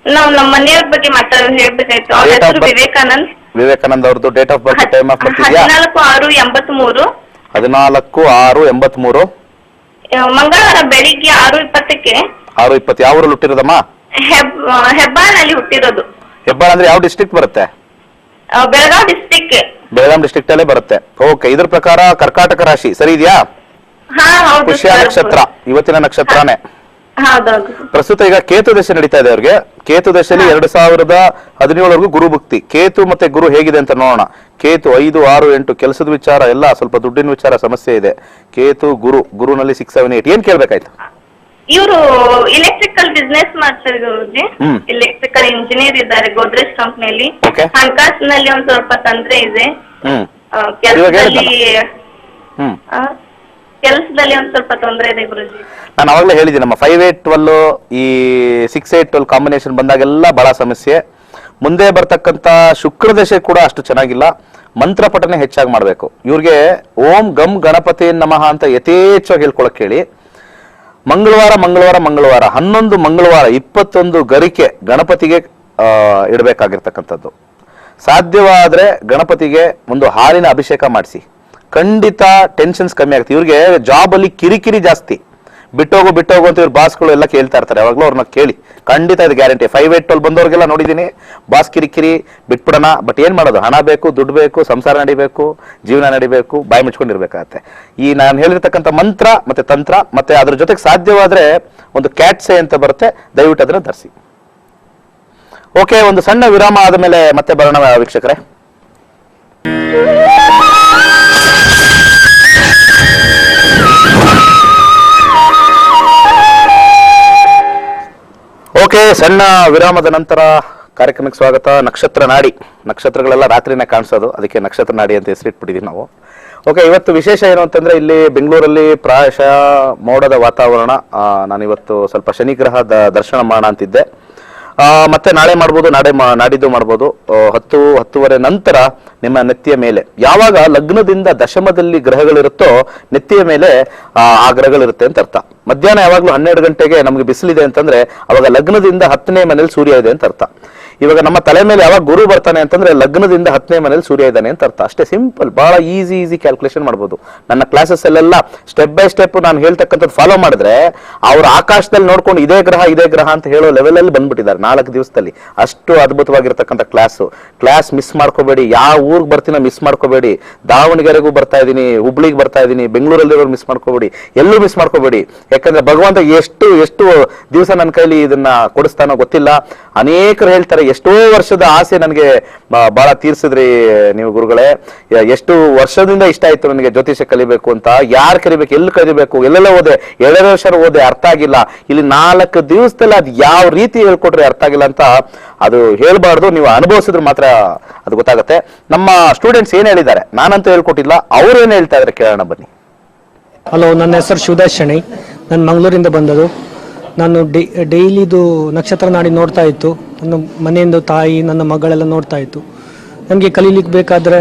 ನಾವು ನಮ್ಮ ಮನೆಯವ್ರ ಬಗ್ಗೆ ಹೇಳ್ಬೇಕಾಯ್ತು. ಅವ್ರ ಹೆಸರು ವಿವೇಕಾನಂದ್. ವಿವೇಕಾನಂದ್ ಅವ್ರದ್ದು date of birth, time of birth ಇದೆಯಾ? 14/6/83. 14/6/83. ಮಂಗಳವಾರ ಬೆಳಿಗ್ಗೆ 6:20ಕ್ಕೆ. 6:20. ಯಾವ ಊರಲ್ಲಿ ಹುಟ್ಟಿರೋದಮ್ಮ? ಹೆಬ್ಬಾಳಲ್ಲಿ ಹುಟ್ಟಿರೋದು. ಹೆಬ್ಬಾಳ ಅಂದ್ರೆ ಯಾವ ಡಿಸ್ಟ್ರಿಕ್ಟ್ ಬರುತ್ತೆ? ಬೆಳಗಾವಿ ಡಿಸ್ಟ್ರಿಕ್ಟ್. ಬೆಳಗಾವಿ ಡಿಸ್ಟ್ರಿಕ್ಟ್ ಅಲ್ಲೇ ಬರುತ್ತೆ. ಓಕೆ. ಇದ್ರ ಪ್ರಕಾರ ಕರ್ಕಾಟಕ ರಾಶಿ ಸರಿ ಇದೆಯಾ? ಪುಷ್ಯ ನಕ್ಷತ್ರ ಇವತ್ತಿನ ನಕ್ಷತ್ರನೇ. ಪ್ರಸ್ತುತ ಈಗ ಕೇತು ದಶೆ ನಡೀತಾ ಇದೆ ಅವ್ರಿಗೆ. ಕೇತು ದಶೆಯಲ್ಲಿ 2017 ಗುರು ಭಕ್ತಿ. ಕೇತು ಮತ್ತೆ ಗುರು ಹೇಗಿದೆ ಅಂತ ನೋಡೋಣ. ಕೇತು 5, 6, 8 ಕೆಲಸದ ವಿಚಾರ ಎಲ್ಲ ಸ್ವಲ್ಪ ದುಡ್ಡಿನ ವಿಚಾರ ಸಮಸ್ಯೆ ಇದೆ. ಕೇತು ಗುರುನಲ್ಲಿ 6, 7, 8 ಏನ್ ಕೇಳ್ಬೇಕಾಯ್ತು? ಇವರು ಇಲೆಕ್ಟ್ರಿಕಲ್ ಬಿಸ್ನೆಸ್ ಮಾಡ್ತಾರೆ ಗುರುಜಿ. ಹ್ಮ್. ಇಲೆಕ್ಟ್ರಿಕಲ್ ಇಂಜಿನಿಯರ್ ಇದ್ದಾರೆ ಗೋದ್ರೇಜ್ ಕಂಪ್ನಿಯಲ್ಲಿ. Okay. ಹಣಕಾಸಿನಲ್ಲಿ ಒಂದ್ ಸ್ವಲ್ಪ ತೊಂದ್ರೆ ಇದೆ. ಹ್ಮ್ ಕೆಲಸದಲ್ಲಿ ಹ್ಮ್ ಕೆಲಸದಲ್ಲಿ ಒಂದ್ ಸ್ವಲ್ಪ ತೊಂದರೆ ಇದೆ ಗುರುಜಿ. ನಾನು ಅವಾಗಲೇ ಹೇಳಿದ್ದೀನಿ, ನಮ್ಮ 5-8-12 ಈ 6-8-12 ಕಾಂಬಿನೇಷನ್ ಬಂದಾಗೆಲ್ಲ ಬಹಳ ಸಮಸ್ಯೆ. ಮುಂದೆ ಬರ್ತಕ್ಕಂಥ ಶುಕ್ರ ದಶೆ ಕೂಡ ಅಷ್ಟು ಚೆನ್ನಾಗಿಲ್ಲ. ಮಂತ್ರ ಪಠನೆ ಹೆಚ್ಚಾಗಿ ಮಾಡಬೇಕು. ಇವ್ರಿಗೆ ಓಂ ಗಮ್ ಗಣಪತಿ ನಮಃ ಅಂತ ಯಥೇಚ್ಛವಾಗಿ ಹೇಳ್ಕೊಳಕ್ ಹೇಳಿ. ಮಂಗಳವಾರ 11 ಮಂಗಳವಾರ 21 ಗರಿಕೆ ಗಣಪತಿಗೆ ಇಡಬೇಕಾಗಿರ್ತಕ್ಕಂಥದ್ದು. ಸಾಧ್ಯವಾದ್ರೆ ಗಣಪತಿಗೆ ಒಂದು ಹಾಲಿನ ಅಭಿಷೇಕ ಮಾಡಿಸಿ, ಖಂಡಿತ ಟೆನ್ಷನ್ಸ್ ಕಮ್ಮಿ ಆಗುತ್ತೆ. ಇವ್ರಿಗೆ ಜಾಬ್ ಅಲ್ಲಿ ಕಿರಿಕಿರಿ ಜಾಸ್ತಿ. ಬಿಟ್ಟೋಗು ಅಂತ ಇವ್ರ ಬಾಸ್ಗಳು ಎಲ್ಲ ಕೇಳ್ತಾ ಇರ್ತಾರೆ. ಯಾವಾಗಲೂ ಅವ್ರನ್ನ ಕೇಳಿ, ಖಂಡಿತ ಇದು ಗ್ಯಾರಂಟಿ. 5-8-12 ಬಂದವ್ರಿಗೆಲ್ಲ ನೋಡಿದ್ದೀನಿ, ಬಾಸ್ ಕಿರಿಕಿರಿ ಬಿಟ್ಬಿಡೋಣ. ಬಟ್ ಏನ್ ಮಾಡೋದು, ಹಣ ಬೇಕು, ದುಡ್ಡು ಬೇಕು, ಸಂಸಾರ ನಡಿಬೇಕು, ಜೀವನ ನಡಿಬೇಕು, ಬಾಯಿ ಮುಚ್ಕೊಂಡಿರ್ಬೇಕಾಗತ್ತೆ. ಈ ನಾನು ಹೇಳಿರ್ತಕ್ಕಂಥ ಮಂತ್ರ ಮತ್ತೆ ತಂತ್ರ ಮತ್ತೆ ಅದ್ರ ಜೊತೆಗೆ ಸಾಧ್ಯವಾದ್ರೆ ಒಂದು ಕ್ಯಾಟ್ಸೆ ಅಂತ ಬರುತ್ತೆ, ದಯವಿಟ್ಟು ಅದನ್ನ ಧರಿಸಿ. ಓಕೆ, ಒಂದು ಸಣ್ಣ ವಿರಾಮ ಆದ ಮೇಲೆ ಮತ್ತೆ ಬರೋಣ ವೀಕ್ಷಕರೇ. ಓಕೆ, ಸಣ್ಣ ವಿರಾಮದ ನಂತರ ಕಾರ್ಯಕ್ರಮಕ್ಕೆ ಸ್ವಾಗತ. ನಕ್ಷತ್ರ ನಾಡಿ, ನಕ್ಷತ್ರಗಳೆಲ್ಲ ರಾತ್ರಿನೇ ಕಾಣಿಸೋದು, ಅದಕ್ಕೆ ನಕ್ಷತ್ರ ನಾಡಿ ಅಂತ ಹೆಸರಿಟ್ಬಿಟ್ಟಿದೀವಿ ನಾವು. ಓಕೆ, ಇವತ್ತು ವಿಶೇಷ ಏನು ಅಂತಂದ್ರೆ ಇಲ್ಲಿ ಬೆಂಗಳೂರಲ್ಲಿ ಪ್ರಾಯಶಃ ಮೋಡದ ವಾತಾವರಣ. ನಾನಿವತ್ತು ಸ್ವಲ್ಪ ಶನಿಗ್ರಹದ ದರ್ಶನ ಮಾಡೋಣ ಅಂತಿದ್ದೆ. ಮತ್ತೆ ನಾಳೆ ಮಾಡ್ಬೋದು, ನಾಡಿದ್ದು ಮಾಡ್ಬೋದು. 10-10:30 ನಂತರ ನಿಮ್ಮ ನೆತ್ತಿಯ ಮೇಲೆ ಯಾವಾಗ ಲಗ್ನದಿಂದ ದಶಮದಲ್ಲಿ ಗ್ರಹಗಳಿರುತ್ತೋ ನೆತ್ತಿಯ ಮೇಲೆ ಆ ಗ್ರಹಗಳಿರುತ್ತೆ ಅಂತ ಅರ್ಥ. ಮಧ್ಯಾಹ್ನ ಯಾವಾಗ್ಲೂ 12 ಗಂಟೆಗೆ ನಮ್ಗೆ ಬಿಸಿಲಿದೆ ಅಂತಂದ್ರೆ ಅವಾಗ ಲಗ್ನದಿಂದ 10ನೇ ಮನೇಲಿ ಸೂರ್ಯ ಇದೆ ಅಂತ ಅರ್ಥ. ಇವಾಗ ನಮ್ಮ ತಲೆ ಮೇಲೆ ಯಾವಾಗ ಗುರು ಬರ್ತಾನೆ ಅಂತಂದ್ರೆ ಲಗ್ನದಿಂದ 10ನೇ ಮನೇಲಿ ಸೂರ್ಯ ಇದ್ದಾನೆ ಅಂತ ಅರ್ಥ. ಅಷ್ಟೇ ಸಿಂಪಲ್, ಬಹಳ ಈಸಿ ಕ್ಯಾಲ್ಕುಲೇಷನ್ ಮಾಡ್ಬೋದು. ನನ್ನ ಕ್ಲಾಸಸ್ ಅಲ್ಲೆಲ್ಲ ಸ್ಟೆಪ್ ಬೈ ಸ್ಟೆಪ್ ನಾನು ಹೇಳ್ತಕ್ಕಂಥದ್ದು ಫಾಲೋ ಮಾಡಿದ್ರೆ ಅವ್ರ ಆಕಾಶದಲ್ಲಿ ನೋಡ್ಕೊಂಡು ಇದೇ ಗ್ರಹ ಅಂತ ಹೇಳೋ ಲೆವೆಲ್ ಅಲ್ಲಿ ಬಂದ್ಬಿಟ್ಟಿದ್ದಾರೆ 4 ದಿವಸದಲ್ಲಿ. ಅಷ್ಟು ಅದ್ಭುತವಾಗಿರ್ತಕ್ಕಂಥ ಕ್ಲಾಸ್ ಮಿಸ್ ಮಾಡ್ಕೋಬೇಡಿ. ಯಾವ ಊರಿಗೆ ಬರ್ತೀನೋ ಮಿಸ್ ಮಾಡ್ಕೋಬೇಡಿ. ದಾವಣಗೆರೆಗೂ ಬರ್ತಾ ಇದೀನಿ, ಹುಬ್ಳಿಗೆ ಬರ್ತಾ ಇದೀನಿ, ಬೆಂಗಳೂರಲ್ಲಿರೋರು ಮಿಸ್ ಮಾಡ್ಕೋಬೇಡಿ, ಎಲ್ಲೂ ಮಿಸ್ ಮಾಡ್ಕೋಬೇಡಿ. ಯಾಕಂದ್ರೆ ಭಗವಂತ ಎಷ್ಟು ದಿವಸ ನನ್ನ ಕೈಲಿ ಇದನ್ನ ಕೊಡಿಸ್ತಾನೋ ಗೊತ್ತಿಲ್ಲ. ಅನೇಕರು ಹೇಳ್ತಾರೆ, ಎಷ್ಟೋ ವರ್ಷದ ಆಸೆ ನನಗೆ ಬಹಳ ತೀರ್ಸಿದ್ರಿ ನೀವು ಗುರುಗಳೇ, ಎಷ್ಟು ವರ್ಷದಿಂದ ಇಷ್ಟ ಆಯ್ತು ನನಗೆ ಜ್ಯೋತಿಷ್ಯ ಕಲಿಬೇಕು ಅಂತ. ಯಾರು ಕಲಿಬೇಕು, ಎಲ್ಲಿ ಕಲಿಬೇಕು, ಎಲ್ಲೆಲ್ಲ ಓದೆ, 2 ವರ್ಷ ಓದೆ, ಅರ್ಥ ಆಗಿಲ್ಲ. ಇಲ್ಲಿ 4 ದಿವಸದಲ್ಲಿ ಅದು ಯಾವ ರೀತಿ ಹೇಳ್ಕೊಟ್ರೆ ಅರ್ಥ ಆಗಿಲ್ಲ ಅಂತ ಅದು ಹೇಳ್ಬಾರ್ದು. ನೀವು ಅನುಭವಿಸಿದ್ರೆ ಮಾತ್ರ ಅದು ಗೊತ್ತಾಗುತ್ತೆ. ನಮ್ಮ ಸ್ಟೂಡೆಂಟ್ಸ್ ಏನ್ ಹೇಳಿದ್ದಾರೆ, ನಾನಂತೂ ಹೇಳ್ಕೊಟ್ಟಿಲ್ಲ, ಅವ್ರು ಏನ್ ಹೇಳ್ತಾ ಇದಾರೆ ಕೇಳೋಣ ಬನ್ನಿ. ಹಲೋ, ನನ್ನ ಹೆಸರು ಶಿವದಾಸ್ ಶೆಣೈ. ನಾನು ಮಂಗಳೂರಿಂದ ಬಂದದು. ನಾನು ಡೈಲಿದು ನಕ್ಷತ್ರ ನಾಡಿ ನೋಡ್ತಾ ಇತ್ತು. ನನ್ನ ಮನೆಯಿಂದ ತಾಯಿ, ನನ್ನ ಮಗಳೆಲ್ಲ ನೋಡ್ತಾ ಇತ್ತು. ನನಗೆ ಕಲೀಲಿಕ್ಕೆ ಬೇಕಾದರೆ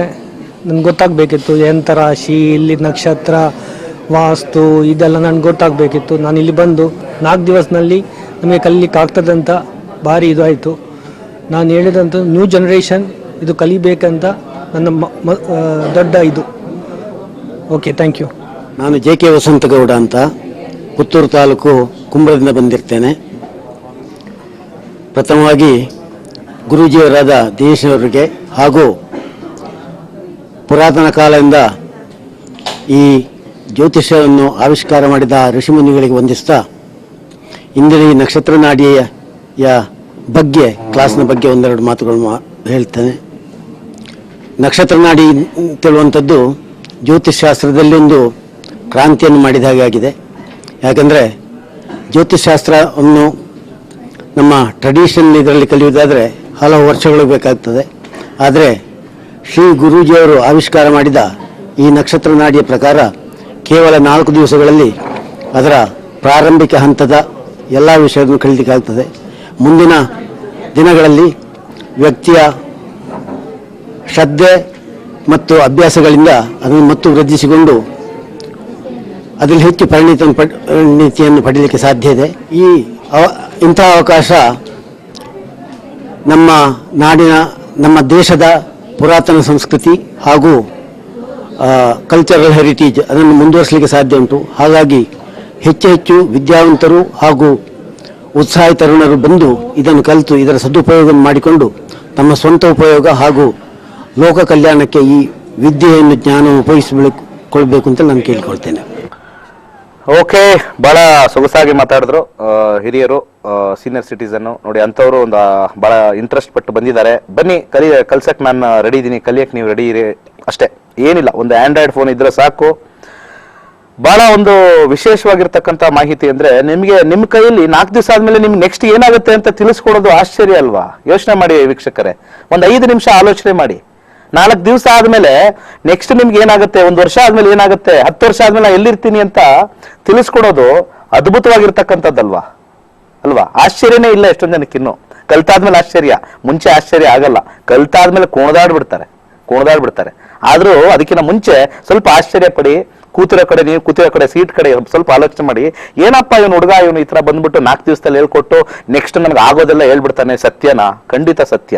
ನನಗೆ ಗೊತ್ತಾಗಬೇಕಿತ್ತು ಎಂಥ ರಾಶಿ, ಇಲ್ಲಿ ನಕ್ಷತ್ರ, ವಾಸ್ತು ಇದೆಲ್ಲ ನನಗೆ ಗೊತ್ತಾಗಬೇಕಿತ್ತು. ನಾನು ಇಲ್ಲಿ ಬಂದು 4 ದಿವಸದಲ್ಲಿ ನಮಗೆ ಕಲೀಲಿಕ್ಕೆ ಆಗ್ತದೆ ಅಂತ ಭಾರಿ ಇದು ಆಯಿತು. ನಾನು ಹೇಳಿದಂಥ ನ್ಯೂ ಜನ್ರೇಷನ್ ಇದು ಕಲಿಬೇಕಂತ ನನ್ನ ದೊಡ್ಡ ಇದು. Okay, thank you. ನಾನು JK ವಸಂತಗೌಡ ಅಂತ, ಪುತ್ತೂರು ತಾಲೂಕು ಕುಂಬ್ರದಿಂದ ಬಂದಿರ್ತೇನೆ. ಪ್ರಥಮವಾಗಿ ಗುರೂಜಿಯವರಾದ ದೇಶವರಿಗೆ ಹಾಗೂ ಪುರಾತನ ಕಾಲದಿಂದ ಈ ಜ್ಯೋತಿಷ್ಯವನ್ನು ಆವಿಷ್ಕಾರ ಮಾಡಿದ ಋಷಿಮುನಿಗಳಿಗೆ ವಂದಿಸ್ತಾ, ಇಂದಿನ ಈ ನಕ್ಷತ್ರ ನಾಡಿಯ ಬಗ್ಗೆ, ಕ್ಲಾಸ್ನ ಬಗ್ಗೆ ಒಂದೆರಡು ಮಾತುಗಳು ಹೇಳ್ತೇನೆ. ನಕ್ಷತ್ರ ನಾಡಿ ತಿಳುವಂಥದ್ದು ಜ್ಯೋತಿಷ್ಶಾಸ್ತ್ರದಲ್ಲಿ ಒಂದು ಕ್ರಾಂತಿಯನ್ನು ಮಾಡಿದ ಹಾಗೆ ಆಗಿದೆ. ಯಾಕಂದರೆ ಜ್ಯೋತಿಷ್ಶಾಸ್ತ್ರವನ್ನು ನಮ್ಮ ಟ್ರೆಡಿಷನ್ ಇದರಲ್ಲಿ ಕಲಿಯುವುದಾದರೆ ಹಲವು ವರ್ಷಗಳು ಬೇಕಾಗ್ತದೆ. ಆದರೆ ಶ್ರೀ ಗುರೂಜಿಯವರು ಆವಿಷ್ಕಾರ ಮಾಡಿದ ಈ ನಕ್ಷತ್ರ ನಾಡಿಯ ಪ್ರಕಾರ ಕೇವಲ 4 ದಿವಸಗಳಲ್ಲಿ ಅದರ ಪ್ರಾರಂಭಿಕ ಹಂತದ ಎಲ್ಲ ವಿಷಯವನ್ನು ಕಲಿಲಿಕ್ಕಾಗ್ತದೆ. ಮುಂದಿನ ದಿನಗಳಲ್ಲಿ ವ್ಯಕ್ತಿಯ ಶ್ರದ್ಧೆ ಮತ್ತು ಅಭ್ಯಾಸಗಳಿಂದ ಅದನ್ನು ಮತ್ತು ವೃದ್ಧಿಸಿಕೊಂಡು ಅದರಲ್ಲಿ ಹೆಚ್ಚು ಪರಿಣಿತಿಯನ್ನು ಪಡೀಲಿಕ್ಕೆ ಸಾಧ್ಯ ಇದೆ. ಇಂಥ ಅವಕಾಶ ನಮ್ಮ ನಾಡಿನ, ನಮ್ಮ ದೇಶದ ಪುರಾತನ ಸಂಸ್ಕೃತಿ ಹಾಗೂ ಕಲ್ಚರಲ್ ಹೆರಿಟೇಜ್ ಅದನ್ನು ಮುಂದುವರಿಸಲಿಕ್ಕೆ ಸಾಧ್ಯ ಉಂಟು. ಹಾಗಾಗಿ ಹೆಚ್ಚು ವಿದ್ಯಾವಂತರು ಹಾಗೂ ಉತ್ಸಾಹಿ ತರುಣರು ಬಂದು ಇದನ್ನು ಕಲಿತು ಇದರ ಸದುಪಯೋಗ ಮಾಡಿಕೊಂಡು ತಮ್ಮ ಸ್ವಂತ ಉಪಯೋಗ ಹಾಗೂ ಲೋಕ ಕಲ್ಯಾಣಕ್ಕೆ ಈ ವಿದ್ಯೆಯನ್ನು ಜ್ಞಾನವನ್ನು ಉಪಯೋಗಿಸಿಕೊಳ್ಳಬೇಕು ಅಂತ ನಾನು ಕೇಳಿಕೊಳ್ತೇನೆ. ಓಕೆ, ಬಹಳ ಸೊಗಸಾಗಿ ಮಾತಾಡಿದ್ರು ಹಿರಿಯರು, ಸೀನಿಯರ್ ಸಿಟಿಸನ್. ನೋಡಿ, ಅಂಥವ್ರು ಒಂದು ಬಹಳ ಇಂಟ್ರೆಸ್ಟ್ ಪಟ್ಟು ಬಂದಿದ್ದಾರೆ. ಬನ್ನಿ, ಕಲ್ಸಕ್ಕೆ ನಾನು ರೆಡಿ ಇದ್ದೀನಿ, ಕಲಿಯಕ್ಕೆ ನೀವು ರೆಡಿ ಇರಿ. ಅಷ್ಟೇ, ಏನಿಲ್ಲ, ಒಂದು ಆಂಡ್ರಾಯ್ಡ್ ಫೋನ್ ಇದ್ರೆ ಸಾಕು. ಬಹಳ ಒಂದು ವಿಶೇಷವಾಗಿರ್ತಕ್ಕಂಥ ಮಾಹಿತಿ ಅಂದ್ರೆ ನಿಮಗೆ ನಿಮ್ಮ ಕೈಯಲ್ಲಿ 4 ದಿವಸ ಆದ್ಮೇಲೆ ನಿಮ್ಗೆ ನೆಕ್ಸ್ಟ್ ಏನಾಗುತ್ತೆ ಅಂತ ತಿಳಿಸ್ಕೊಡೋದು ಆಶ್ಚರ್ಯ ಅಲ್ವಾ? ಯೋಚನೆ ಮಾಡಿ ವೀಕ್ಷಕರೇ, ಒಂದು 5 ನಿಮಿಷ ಆಲೋಚನೆ ಮಾಡಿ. 4 ದಿವಸ ಆದ್ಮೇಲೆ ನೆಕ್ಸ್ಟ್ ನಿಮ್ಗೆ ಏನಾಗುತ್ತೆ, 1 ವರ್ಷ ಆದ್ಮೇಲೆ ಏನಾಗುತ್ತೆ, 10 ವರ್ಷ ಆದ್ಮೇಲೆ ಎಲ್ಲಿರ್ತೀನಿ ಅಂತ ತಿಳಿಸ್ಕೊಡೋದು ಅದ್ಭುತವಾಗಿರ್ತಕ್ಕಂಥದ್ದಲ್ವಾ ಅಲ್ವಾ? ಆಶ್ಚರ್ಯನೇ ಇಲ್ಲ ಎಷ್ಟೊಂದು ಜನಕ್ಕಿನ್ನು. ಕಲ್ತಾದ್ಮೇಲೆ ಆಶ್ಚರ್ಯ, ಮುಂಚೆ ಆಶ್ಚರ್ಯ ಆಗಲ್ಲ. ಕಲ್ತಾದ್ಮೇಲೆ ಕುಣಿದಾಡ್ಬಿಡ್ತಾರೆ. ಆದ್ರೂ ಅದಕ್ಕಿಂತ ಮುಂಚೆ ಸ್ವಲ್ಪ ಆಶ್ಚರ್ಯ ಪಡಿ. ನೀವು ಕೂತಿರೋ ಕಡೆ ಸೀಟ್ ಕಡೆ ಸ್ವಲ್ಪ ಆಲೋಚನೆ ಮಾಡಿ, ಏನಪ್ಪ ಇವನು ಹುಡುಗ, ಇವನು ಈ ತರ ಬಂದ್ಬಿಟ್ಟು 4 ದಿವಸದಲ್ಲಿ ಹೇಳ್ಕೊಟ್ಟು ನೆಕ್ಸ್ಟ್ ನನಗೆ ಆಗೋದೆಲ್ಲ ಹೇಳ್ಬಿಡ್ತಾನೆ, ಸತ್ಯನಾ? ಖಂಡಿತ ಸತ್ಯ.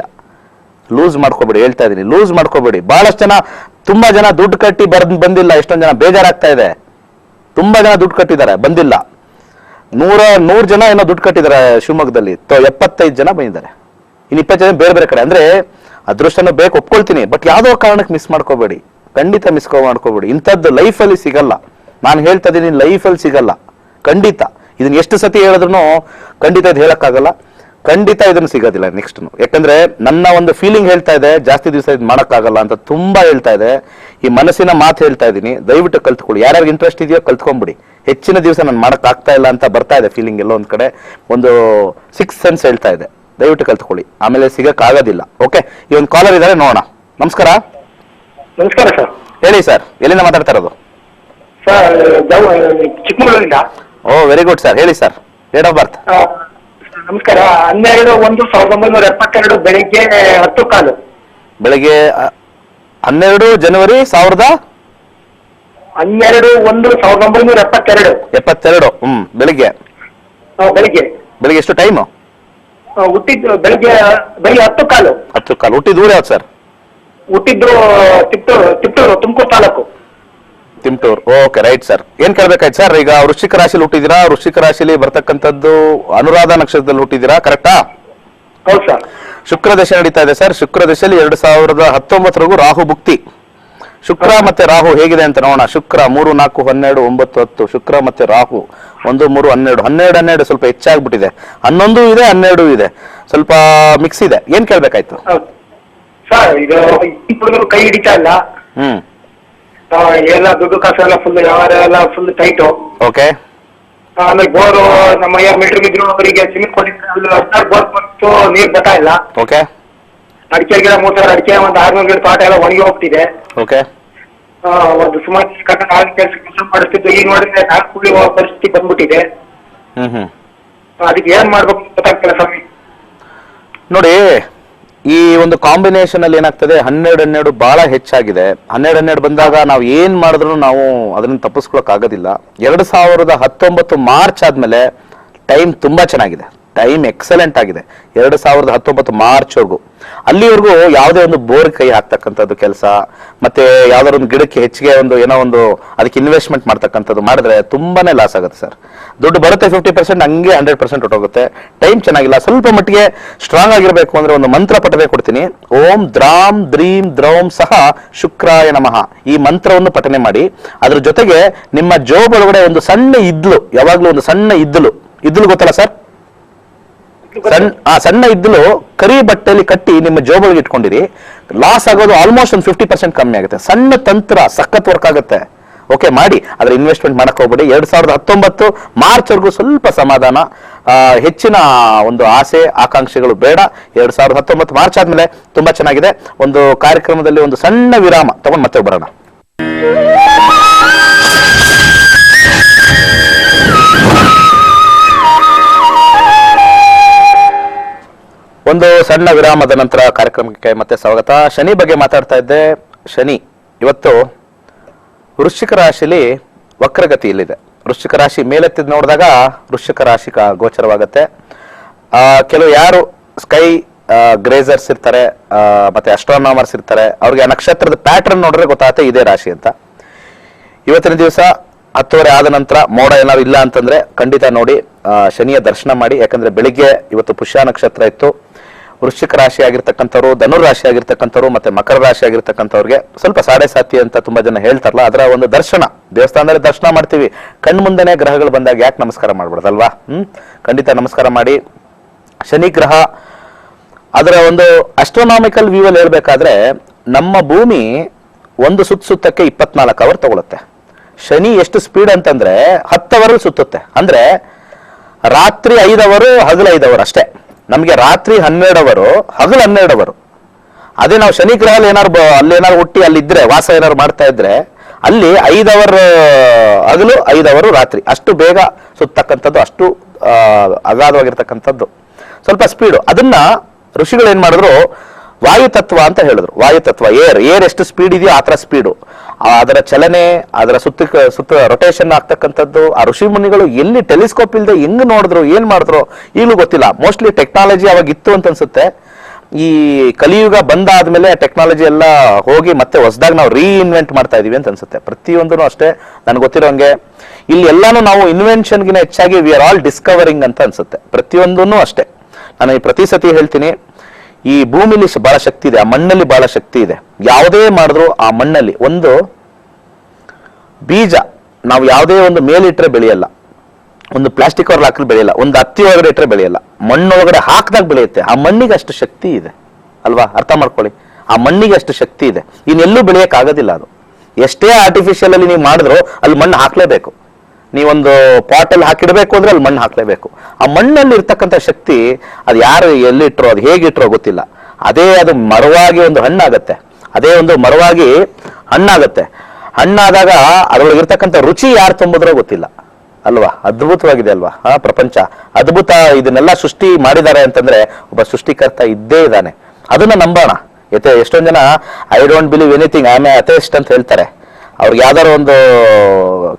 ಲೂಸ್ ಮಾಡ್ಕೋಬೇಡಿ, ಹೇಳ್ತಾ ಇದೀನಿ, ಲೂಸ್ ಮಾಡ್ಕೋಬೇಡಿ. ಬಹಳಷ್ಟು ಜನ, ತುಂಬಾ ಜನ ದುಡ್ಡು ಕಟ್ಟಿ ಬಂದಿಲ್ಲ. ಎಷ್ಟೊಂದು ಜನ ಬೇಜಾರಾಗ್ತಾ ಇದೆ. ತುಂಬಾ ಜನ ದುಡ್ಡು ಕಟ್ಟಿದ್ದಾರೆ, ಬಂದಿಲ್ಲ. 100 ಜನ ಏನೋ ದುಡ್ಡು ಕಟ್ಟಿದ್ದಾರೆ ಶಿವಮೊಗ್ಗದಲ್ಲಿ, 75 ಜನ ಬಂದಿದ್ದಾರೆ. ಇನ್ನು 20 ಜನ ಬೇರೆ ಬೇರೆ ಕಡೆ. ಅಂದ್ರೆ ಅದೃಷ್ಟನೂ ಬೇಕು, ಒಪ್ಕೊಳ್ತೀನಿ, ಬಟ್ ಯಾವ್ದೋ ಕಾರಣಕ್ಕೆ ಮಿಸ್ ಮಾಡ್ಕೋಬೇಡಿ. ಖಂಡಿತ ಮಾಡ್ಕೋಬೇಡಿ. ಇಂಥದ್ದು ಲೈಫಲ್ಲಿ ಸಿಗಲ್ಲ. ನಾನು ಹೇಳ್ತಾ ಇದ್ದೀನಿ, ಲೈಫಲ್ಲಿ ಸಿಗಲ್ಲ ಖಂಡಿತ. ಇದನ್ನ ಎಷ್ಟು ಸತಿ ಹೇಳಿದ್ರು ಖಂಡಿತ ಇದು ಹೇಳಕ್ಕಾಗಲ್ಲ. ಖಂಡಿತ ಇದನ್ನು ಸಿಗೋದಿಲ್ಲ ನೆಕ್ಸ್ಟ್. ಯಾಕಂದ್ರೆ ನನ್ನ ಒಂದು ಫೀಲಿಂಗ್ ಹೇಳ್ತಾ ಇದೆ, ಜಾಸ್ತಿ ದಿವಸ ಇದು ಮಾಡೋಕ್ಕಾಗಲ್ಲ ಅಂತ ತುಂಬಾ ಹೇಳ್ತಾ ಇದೆ. ಈ ಮನಸ್ಸಿನ ಮಾತು ಹೇಳ್ತಾ ಇದ್ದೀನಿ, ದಯವಿಟ್ಟು ಕಲ್ತ್ಕೊಳ್ಳಿ. ಯಾರ್ಯಾರಿಗೆ ಇಂಟ್ರೆಸ್ಟ್ ಇದೆಯೋ ಕಲ್ತ್ಕೊಂಡ್ಬಿಡಿ. ಹೆಚ್ಚಿನ ದಿವಸ ನಾನು ಮಾಡೋಕ್ಕಾಗ್ತಾ ಇಲ್ಲ ಅಂತ ಬರ್ತಾ ಇದೆ ಫೀಲಿಂಗ್, ಎಲ್ಲೋ ಒಂದ್ ಕಡೆ ಒಂದು 6 ಸೆನ್ಸ್ ಹೇಳ್ತಾ ಇದೆ. ದಯವಿಟ್ಟು ಕಲ್ತ್ಕೊಳ್ಳಿ, ಆಮೇಲೆ ಸಿಗಕ್ಕಾಗೋದಿಲ್ಲ. ಓಕೆ, ಈ ಒಂದು ಕಾಲರ್ ಇದ್ದಾರೆ, ನೋಡೋಣ. ನಮಸ್ಕಾರ. ನಮಸ್ಕಾರ ಸರ್. ಹೇಳಿ ಸರ್, ಎಲ್ಲಿಂದ ಮಾತಾಡ್ತಾ ಇರೋದು? ಸರ್ ಚಿಕ್ಕಮಗಳೂರಿಂದ. ಓ ವೆರಿ ಗುಡ್ ಸರ್, ಹೇಳಿ ಸರ್. ಡೇಟ್ ಆಫ್ ಬರ್ತ್? ನಮಸ್ಕಾರ. 12/1/1972 ಬೆಳಿಗ್ಗೆ 10:15. ಬೆಳಿಗ್ಗೆ 12 ಜನವರಿ 12/1/1972. 72. ಬೆಳಿಗ್ಗೆ ಬೆಳಿಗ್ಗೆ ಎಷ್ಟು ಟೈಮು? ಹುಟ್ಟಿದ್ದು ಬೆಳಿಗ್ಗೆ 10:15. 10:15. ಹುಟ್ಟಿದ ಊರು ಯಾವ್ದು ಸರ್? ಹುಟ್ಟಿದ್ದು Tiptur Tumkur taluk. Tiptur. Okay, right sir. ಏನ್ ಕೇಳ್ಬೇಕಾಯ್ತು ಸರ್? ಈಗ ವೃಶ್ಚಿಕ ರಾಶಿಲಿ ಹುಟ್ಟಿದಿರಾ? ವೃಶ್ಚಿಕ ರಾಶಿಲಿ ಬರ್ತಕ್ಕಂಥದ್ದು ಅನುರಾಧ ನಕ್ಷತ್ರದಲ್ಲಿ ಹುಟ್ಟಿದಿರಾ, ಕರೆಕ್ಟಾ? ಹೌದು ಸರ್. ಶುಕ್ರ ದಶೆ ನಡೀತಾ ಇದೆ ಸರ್. ಶುಕ್ರ ದಶೆಯಲ್ಲಿ 2019 ರಾಹು ಭುಕ್ತಿ. ಶುಕ್ರ ಮತ್ತೆ ರಾಹು ಹೇಗಿದೆ ಅಂತ ನೋಡೋಣ. ಶುಕ್ರ 3, 4, 12, 9, 10. ಶುಕ್ರ ಮತ್ತೆ ರಾಹು 1, 3, 12 ಸ್ವಲ್ಪ ಹೆಚ್ಚಾಗ್ಬಿಟ್ಟಿದೆ. 11 ಇದೆ, 12 ಇದೆ, ಸ್ವಲ್ಪ ಮಿಕ್ಸ್ ಇದೆ. ಏನ್ ಕೇಳ್ಬೇಕಾಯ್ತು ಸರ್? ಇದು ಕೈ ಹಿಡಿತಾ ಇಲ್ಲ. ಎಲ್ಲ ದುಡ್ಡು ಕಾಸು ಎಲ್ಲ ಫುಲ್, ಎಲ್ಲ ಫುಲ್ ಟೈಟು. ಓಕೆ. ಆಮೇಲೆ ಬೋರು ನಮ್ಮ ಮಿಲ್ಟ್ರಿಗೆ ಇದ್ರು, ಅವರಿಗೆ ಸಿಮೆಂಟ್ ಕೊಟ್ಟಿದ್ರು, ಬೋರ್ ಬಂತು, ನೀರ್ ಬರ್ತಾ ಇಲ್ಲ. ಓಕೆ. ಅಡಿಕೆ ಗಿಡ 3 ಸಾವಿರ ಅಡಿಕೆ, ಒಂದು 600 ಗಿಡ ತೋಟ ಎಲ್ಲ ಒಣಗಿ ಹೋಗ್ತಿದೆ. ಓಕೆ. ಒಂದು ಸುಮಾರು ಕೆಲಸ ಮಾಡಿಸ್ತಿದ್ದು, ಈಗ ನೋಡಿದ್ರೆ 4 ಕೂಲಿ ಹೋಗೋ ಪರಿಸ್ಥಿತಿ ಬಂದ್ಬಿಟ್ಟಿದೆ. ಅದಕ್ಕೆ ಏನ್ ಮಾಡ್ಬೇಕು ಗೊತ್ತಾಗ್ತಿಲ್ಲ ಸ್ವಾಮಿ. ನೋಡಿ, ಈ ಒಂದು ಕಾಂಬಿನೇಷನ್ ಅಲ್ಲಿ ಏನಾಗ್ತದೆ, 12 ಬಹಳ ಹೆಚ್ಚಾಗಿದೆ. 12 ಬಂದಾಗ ನಾವು ಏನ್ ಮಾಡಿದ್ರು ನಾವು ಅದನ್ನ ತಪ್ಪಿಸ್ಕೊಳಕ್ ಆಗೋದಿಲ್ಲ. 2019 ಮಾರ್ಚ್ ಆದ್ಮೇಲೆ ಟೈಮ್ ತುಂಬಾ ಚೆನ್ನಾಗಿದೆ, ಟೈಮ್ ಎಕ್ಸಲೆಂಟ್ ಆಗಿದೆ. 2019 ಮಾರ್ಚ್ ವರೆಗೂ, ಅಲ್ಲಿವರೆಗೂ ಯಾವುದೇ ಒಂದು ಬೋರ್ ಕೈ ಹಾಕ್ತಕ್ಕಂಥದ್ದು ಕೆಲಸ, ಮತ್ತೆ ಯಾವ್ದಾದ್ರು ಒಂದು ಗಿಡಕ್ಕೆ ಹೆಚ್ಚಿಗೆ ಏನೋ ಒಂದು ಅದಕ್ಕೆ ಇನ್ವೆಸ್ಟ್ಮೆಂಟ್ ಮಾಡ್ತಕ್ಕಂಥದ್ದು ಮಾಡಿದ್ರೆ ತುಂಬಾನೇ ಲಾಸ್ ಆಗುತ್ತೆ ಸರ್. ದುಡ್ಡು ಬರುತ್ತೆ 50%, ಹಂಗೆ 100% ಹೊಟ್ಟೋಗುತ್ತೆ. ಟೈಮ್ ಚೆನ್ನಾಗಿಲ್ಲ. ಸ್ವಲ್ಪ ಮಟ್ಟಿಗೆ ಸ್ಟ್ರಾಂಗ್ ಆಗಿರ್ಬೇಕು ಅಂದ್ರೆ ಒಂದು ಮಂತ್ರ ಪಠನೆ ಕೊಡ್ತೀನಿ. ಓಂ ದ್ರಾಂ ದ್ರೀಂ ದ್ರೌಂ ಸಹ ಶುಕ್ರಾಯ ನಮಃ. ಈ ಮಂತ್ರವನ್ನು ಪಠನೆ ಮಾಡಿ. ಅದ್ರ ಜೊತೆಗೆ ನಿಮ್ಮ ಜೋಬ್ ಒಳಗಡೆ ಒಂದು ಸಣ್ಣ ಇದ್ಲು, ಯಾವಾಗ್ಲೂ ಒಂದು ಸಣ್ಣ ಇದ್ಲು ಗೊತ್ತಲ್ಲ ಸರ್? ಸಣ್ಣ ಇದ್ಲು ಕರಿ ಬಟ್ಟೆಯಲ್ಲಿ ಕಟ್ಟಿ ನಿಮ್ಮ ಜೋಬಲ್ಗೆ ಇಟ್ಕೊಂಡಿರಿ. ಲಾಸ್ ಆಗೋದು ಆಲ್ಮೋಸ್ಟ್ ಒಂದು 50% ಕಮ್ಮಿ ಆಗುತ್ತೆ. ಸಣ್ಣ ತಂತ್ರ ಸಖತ್ ವರ್ಕ್ ಆಗುತ್ತೆ. ಓಕೆ, ಮಾಡಿ. ಅದ್ರ ಇನ್ವೆಸ್ಟ್ಮೆಂಟ್ ಮಾಡಕ್ ಹೋಗ್ಬೇಡಿ. 2019 ಮಾರ್ಚ್ ವರೆಗೂ ಸ್ವಲ್ಪ ಸಮಾಧಾನ, ಹೆಚ್ಚಿನ ಒಂದು ಆಸೆ ಆಕಾಂಕ್ಷೆಗಳು ಬೇಡ. 2019 ಮಾರ್ಚ್ ಆದ್ಮೇಲೆ ತುಂಬಾ ಚೆನ್ನಾಗಿದೆ. ಒಂದು ಕಾರ್ಯಕ್ರಮದಲ್ಲಿ ಒಂದು ಸಣ್ಣ ವಿರಾಮ ತಗೊಂಡು ಮತ್ತೆ ಬರೋಣ. ಒಂದು ಸಣ್ಣ ವಿರಾಮದ ನಂತರ ಕಾರ್ಯಕ್ರಮಕ್ಕೆ ಮತ್ತೆ ಸ್ವಾಗತ. ಶನಿ ಬಗ್ಗೆ ಮಾತಾಡ್ತಾ ಇದ್ದೆ. ಶನಿ ಇವತ್ತು ವೃಶ್ಚಿಕ ರಾಶಿಲಿ ವಕ್ರಗತಿಯಲ್ಲಿದೆ. ವೃಶ್ಚಿಕ ರಾಶಿ ಮೇಲೆತ್ತಿದ್ ನೋಡಿದಾಗ ವೃಶ್ಚಿಕ ರಾಶಿ ಗೋಚರವಾಗುತ್ತೆ. ಕೆಲವು ಯಾರು ಸ್ಕೈ ಗ್ರೇಸರ್ಸ್ ಇರ್ತಾರೆ, ಮತ್ತೆ ಅಸ್ಟ್ರಾನಾಮರ್ಸ್ ಇರ್ತಾರೆ, ಅವ್ರಿಗೆ ಆ ನಕ್ಷತ್ರದ ಪ್ಯಾಟರ್ನ್ ನೋಡಿದ್ರೆ ಗೊತ್ತಾಗುತ್ತೆ ಇದೇ ರಾಶಿ ಅಂತ. ಇವತ್ತಿನ ದಿವಸ 10:30 ಆದ ನಂತರ ಮೋಡ ಏನಾದ್ರು ಇಲ್ಲ ಅಂತಂದ್ರೆ ಖಂಡಿತ ನೋಡಿ ಶನಿಯ ದರ್ಶನ ಮಾಡಿ. ಯಾಕಂದ್ರೆ ಬೆಳಿಗ್ಗೆ ಇವತ್ತು ಪುಷ್ಯ ನಕ್ಷತ್ರ ಇತ್ತು. ವೃಶ್ಚಿಕ ರಾಶಿ ಆಗಿರ್ತಕ್ಕಂಥವ್ರು, ಧನುರ್ ರಾಶಿ ಆಗಿರ್ತಕ್ಕಂಥವ್ರು, ಮತ್ತೆ ಮಕರ ರಾಶಿ ಆಗಿರ್ತಕ್ಕಂಥವ್ರಿಗೆ ಸ್ವಲ್ಪ 7:30 ಅಂತ ತುಂಬಾ ಜನ ಹೇಳ್ತಾರಲ್ಲ, ಅದರ ಒಂದು ದರ್ಶನ ದೇವಸ್ಥಾನದಲ್ಲಿ ದರ್ಶನ ಮಾಡ್ತೀವಿ. ಕಣ್ಣು ಮುಂದೆನೆ ಗ್ರಹಗಳು ಬಂದಾಗ ಯಾಕೆ ನಮಸ್ಕಾರ ಮಾಡ್ಬಿಡೋದಲ್ವಾ? ಖಂಡಿತ ನಮಸ್ಕಾರ ಮಾಡಿ. ಶನಿ ಗ್ರಹ ಅದರ ಒಂದು ಅಸ್ಟ್ರೋನಾಮಿಕಲ್ ವ್ಯೂ ಅಲ್ಲಿ ಹೇಳ್ಬೇಕಾದ್ರೆ ನಮ್ಮ ಭೂಮಿ ಒಂದು ಸುತ್ತಕ್ಕೆ 24 ಅವರ್ ತಗೊಳುತ್ತೆ. ಶನಿ ಎಷ್ಟು ಸ್ಪೀಡ್ ಅಂತಂದ್ರೆ 10 ಅವರಲ್ಲಿ ಸುತ್ತುತ್ತೆ. ಅಂದ್ರೆ ರಾತ್ರಿ 5 ಅವರು ಹಗಲು 5 ಅವರು ಅಷ್ಟೇ. ನಮಗೆ ರಾತ್ರಿ 12 ಅವರು ಹಗಲು 12 ಅವರು. ಅದೇ ನಾವು ಶನಿ ಗ್ರಹ ಅಲ್ಲೇನಾರು ಹುಟ್ಟಿ ಅಲ್ಲಿದ್ರೆ ವಾಸ ಏನಾರು ಮಾಡ್ತಾ ಇದ್ರೆ ಅಲ್ಲಿ 5 ಅವರ್ ಹಗಲು 5 ಅವರು ರಾತ್ರಿ, ಅಷ್ಟು ಬೇಗ ಸುತ್ತಕ್ಕಂಥದ್ದು, ಅಷ್ಟು ಅಗಾಧವಾಗಿರ್ತಕ್ಕಂಥದ್ದು, ಸ್ವಲ್ಪ ಸ್ಪೀಡು. ಅದನ್ನ ಋಷಿಗಳು ಏನ್ ಮಾಡಿದ್ರು, ವಾಯುತತ್ವ ಅಂತ ಹೇಳಿದ್ರು. ವಾಯುತತ್ವ ಏರ್ ಎಷ್ಟು ಸ್ಪೀಡ್ ಇದೆಯೋ ಆ ಥರ ಸ್ಪೀಡು, ಅದರ ಚಲನೆ, ಅದರ ಸುತ್ತ ರೊಟೇಷನ್ ಆಗ್ತಕ್ಕಂಥದ್ದು. ಆ ಋಷಿ ಮುನಿಗಳು ಎಲ್ಲಿ ಟೆಲಿಸ್ಕೋಪ್ ಇಲ್ಲದೆ ಹೆಂಗ್ ನೋಡಿದ್ರು, ಏನ್ ಮಾಡಿದ್ರು ಈಗಲೂ ಗೊತ್ತಿಲ್ಲ. ಮೋಸ್ಟ್ಲಿ ಟೆಕ್ನಾಲಜಿ ಅವಾಗ ಇತ್ತು ಅಂತ ಅನ್ಸುತ್ತೆ. ಈ ಕಲಿಯುಗ ಬಂದಾದ್ಮೇಲೆ ಟೆಕ್ನಾಲಜಿ ಎಲ್ಲ ಹೋಗಿ ಮತ್ತೆ ಹೊಸದಾಗಿ ನಾವು ರೀಇನ್ವೆಂಟ್ ಮಾಡ್ತಾ ಇದೀವಿ ಅಂತ ಅನ್ಸುತ್ತೆ. ಪ್ರತಿಯೊಂದೂ ಅಷ್ಟೇ ನನಗೆ ಗೊತ್ತಿರೋಂಗೆ ಇಲ್ಲಿ ಎಲ್ಲಾನು ನಾವು ಇನ್ವೆನ್ಷನ್ಗಿನ ಹೆಚ್ಚಾಗಿ ವಿ ಆರ್ ಆಲ್ ಡಿಸ್ಕವರಿಂಗ್ ಅಂತ ಅನ್ಸುತ್ತೆ. ಪ್ರತಿಯೊಂದೂ ಅಷ್ಟೇ. ನಾನು ಈ ಪ್ರತಿ ಸತಿ ಹೇಳ್ತೀನಿ, ಈ ಭೂಮಿಲಿ ಬಹಳ ಶಕ್ತಿ ಇದೆ, ಆ ಮಣ್ಣಲ್ಲಿ ಬಹಳ ಶಕ್ತಿ ಇದೆ. ಯಾವುದೇ ಮಾಡಿದ್ರು ಆ ಮಣ್ಣಲ್ಲಿ ಒಂದು ಬೀಜ ನಾವು ಯಾವುದೇ ಒಂದು ಮೇಲಿಟ್ರೆ ಬೆಳೆಯಲ್ಲ, ಒಂದು ಪ್ಲಾಸ್ಟಿಕ್ ಒಳಗೆ ಹಾಕಲು ಬೆಳೆಯಲ್ಲ, ಒಂದು ಹತ್ತಿ ಒಳಗಡೆ ಇಟ್ಟರೆ ಬೆಳೆಯಲ್ಲ, ಮಣ್ಣೊಳಗಡೆ ಹಾಕಿದಾಗ ಬೆಳೆಯುತ್ತೆ. ಆ ಮಣ್ಣಿಗೆ ಅಷ್ಟು ಶಕ್ತಿ ಇದೆ ಅಲ್ವಾ, ಅರ್ಥ ಮಾಡ್ಕೊಳ್ಳಿ. ಆ ಮಣ್ಣಿಗೆ ಅಷ್ಟು ಶಕ್ತಿ ಇದೆ, ಇನ್ನೆಲ್ಲೂ ಬೆಳೆಯಕ್ ಆಗೋದಿಲ್ಲ. ಅದು ಎಷ್ಟೇ ಆರ್ಟಿಫಿಷಿಯಲ್ ಅಲ್ಲಿ ನೀವು ಮಾಡಿದ್ರು ಅಲ್ಲಿ ಮಣ್ಣು ಹಾಕ್ಲೇಬೇಕು. ನೀವೊಂದು ಪಾಟಲ್ಲಿ ಹಾಕಿಡ್ಬೇಕು ಅಂದ್ರೆ ಅಲ್ಲಿ ಮಣ್ಣು ಹಾಕ್ಲೇಬೇಕು. ಆ ಮಣ್ಣಲ್ಲಿ ಇರ್ತಕ್ಕಂಥ ಶಕ್ತಿ ಅದು ಯಾರು ಎಲ್ಲಿಟ್ರೋ, ಅದು ಹೇಗಿಟ್ರೋ ಗೊತ್ತಿಲ್ಲ. ಅದೇ ಅದು ಮರವಾಗಿ ಒಂದು ಹಣ್ಣಾಗತ್ತೆ, ಅದೇ ಒಂದು ಮರವಾಗಿ ಹಣ್ಣಾಗತ್ತೆ. ಹಣ್ಣಾದಾಗ ಅದರೊಳಗಿರ್ತಕ್ಕಂಥ ರುಚಿ ಯಾರು ತುಂಬಿದ್ರೋ ಗೊತ್ತಿಲ್ಲ ಅಲ್ವಾ. ಅದ್ಭುತವಾಗಿದೆ ಅಲ್ವಾ ಪ್ರಪಂಚ, ಅದ್ಭುತ. ಇದನ್ನೆಲ್ಲ ಸೃಷ್ಟಿ ಮಾಡಿದ್ದಾರೆ ಅಂತಂದ್ರೆ ಒಬ್ಬ ಸೃಷ್ಟಿಕರ್ತ ಇದ್ದೇ ಇದ್ದಾನೆ. ಅದನ್ನ ನಂಬೋಣ. ಎಷ್ಟೊಂದು ಜನ I don't believe anything, I am a atheist ಅಂತ ಹೇಳ್ತಾರೆ. ಅವ್ರಿಗೆ ಯಾವ್ದಾರು ಒಂದು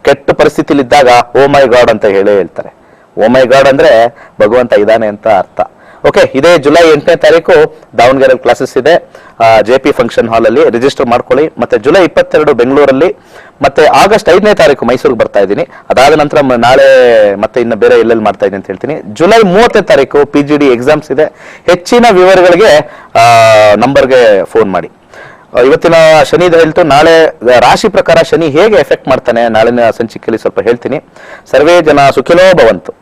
ಕೆಟ್ಟ ಪರಿಸ್ಥಿತಿಲಿ ಇದ್ದಾಗ ಓ ಮೈ ಗಾಡ್ ಅಂತ ಹೇಳ್ತಾರೆ. ಓ ಮೈ ಗಾಡ್ ಅಂದ್ರೆ ಭಗವಂತ ಇದ್ದಾನೆ ಅಂತ ಅರ್ಥ. ಓಕೆ, ಇದೇ ಜುಲೈ 8ನೇ ತಾರೀಕು ದಾವಣಗೆರೆಯಲ್ಲಿ ಕ್ಲಾಸಸ್ ಇದೆ, JP ಫಂಕ್ಷನ್ ಹಾಲ್ ಅಲ್ಲಿ ರಿಜಿಸ್ಟರ್ ಮಾಡ್ಕೊಳ್ಳಿ. ಮತ್ತೆ ಜುಲೈ 22 ಬೆಂಗಳೂರಲ್ಲಿ, ಮತ್ತೆ ಆಗಸ್ಟ್ 5ನೇ ತಾರೀಕು ಮೈಸೂರಿಗೆ ಬರ್ತಾ ಇದ್ದೀನಿ. ಅದಾದ ನಂತರ ನಾಳೆ ಮತ್ತೆ ಇನ್ನು ಬೇರೆ ಎಲ್ಲೆಲ್ಲಿ ಮಾಡ್ತಾ ಇದ್ದೀನಿ ಅಂತ ಹೇಳ್ತೀನಿ. ಜುಲೈ 30ನೇ ತಾರೀಕು PGD ಎಕ್ಸಾಮ್ಸ್ ಇದೆ. ಹೆಚ್ಚಿನ ವಿವರಗಳಿಗೆ ನಂಬರ್ಗೆ ಫೋನ್ ಮಾಡಿ. ಇವತ್ತಿನ ಶನಿದ ಹೇಳ್ತು, ನಾಳೆ ರಾಶಿ ಪ್ರಕಾರ ಶನಿ ಹೇಗೆ ಎಫೆಕ್ಟ್ ಮಾಡ್ತಾನೆ ನಾಳಿನ ಸಂಚಿಕೆಯಲ್ಲಿ ಸ್ವಲ್ಪ ಹೇಳ್ತೀನಿ. ಸರ್ವೇ ಜನ ಸುಖಿನೋ ಭವಂತು.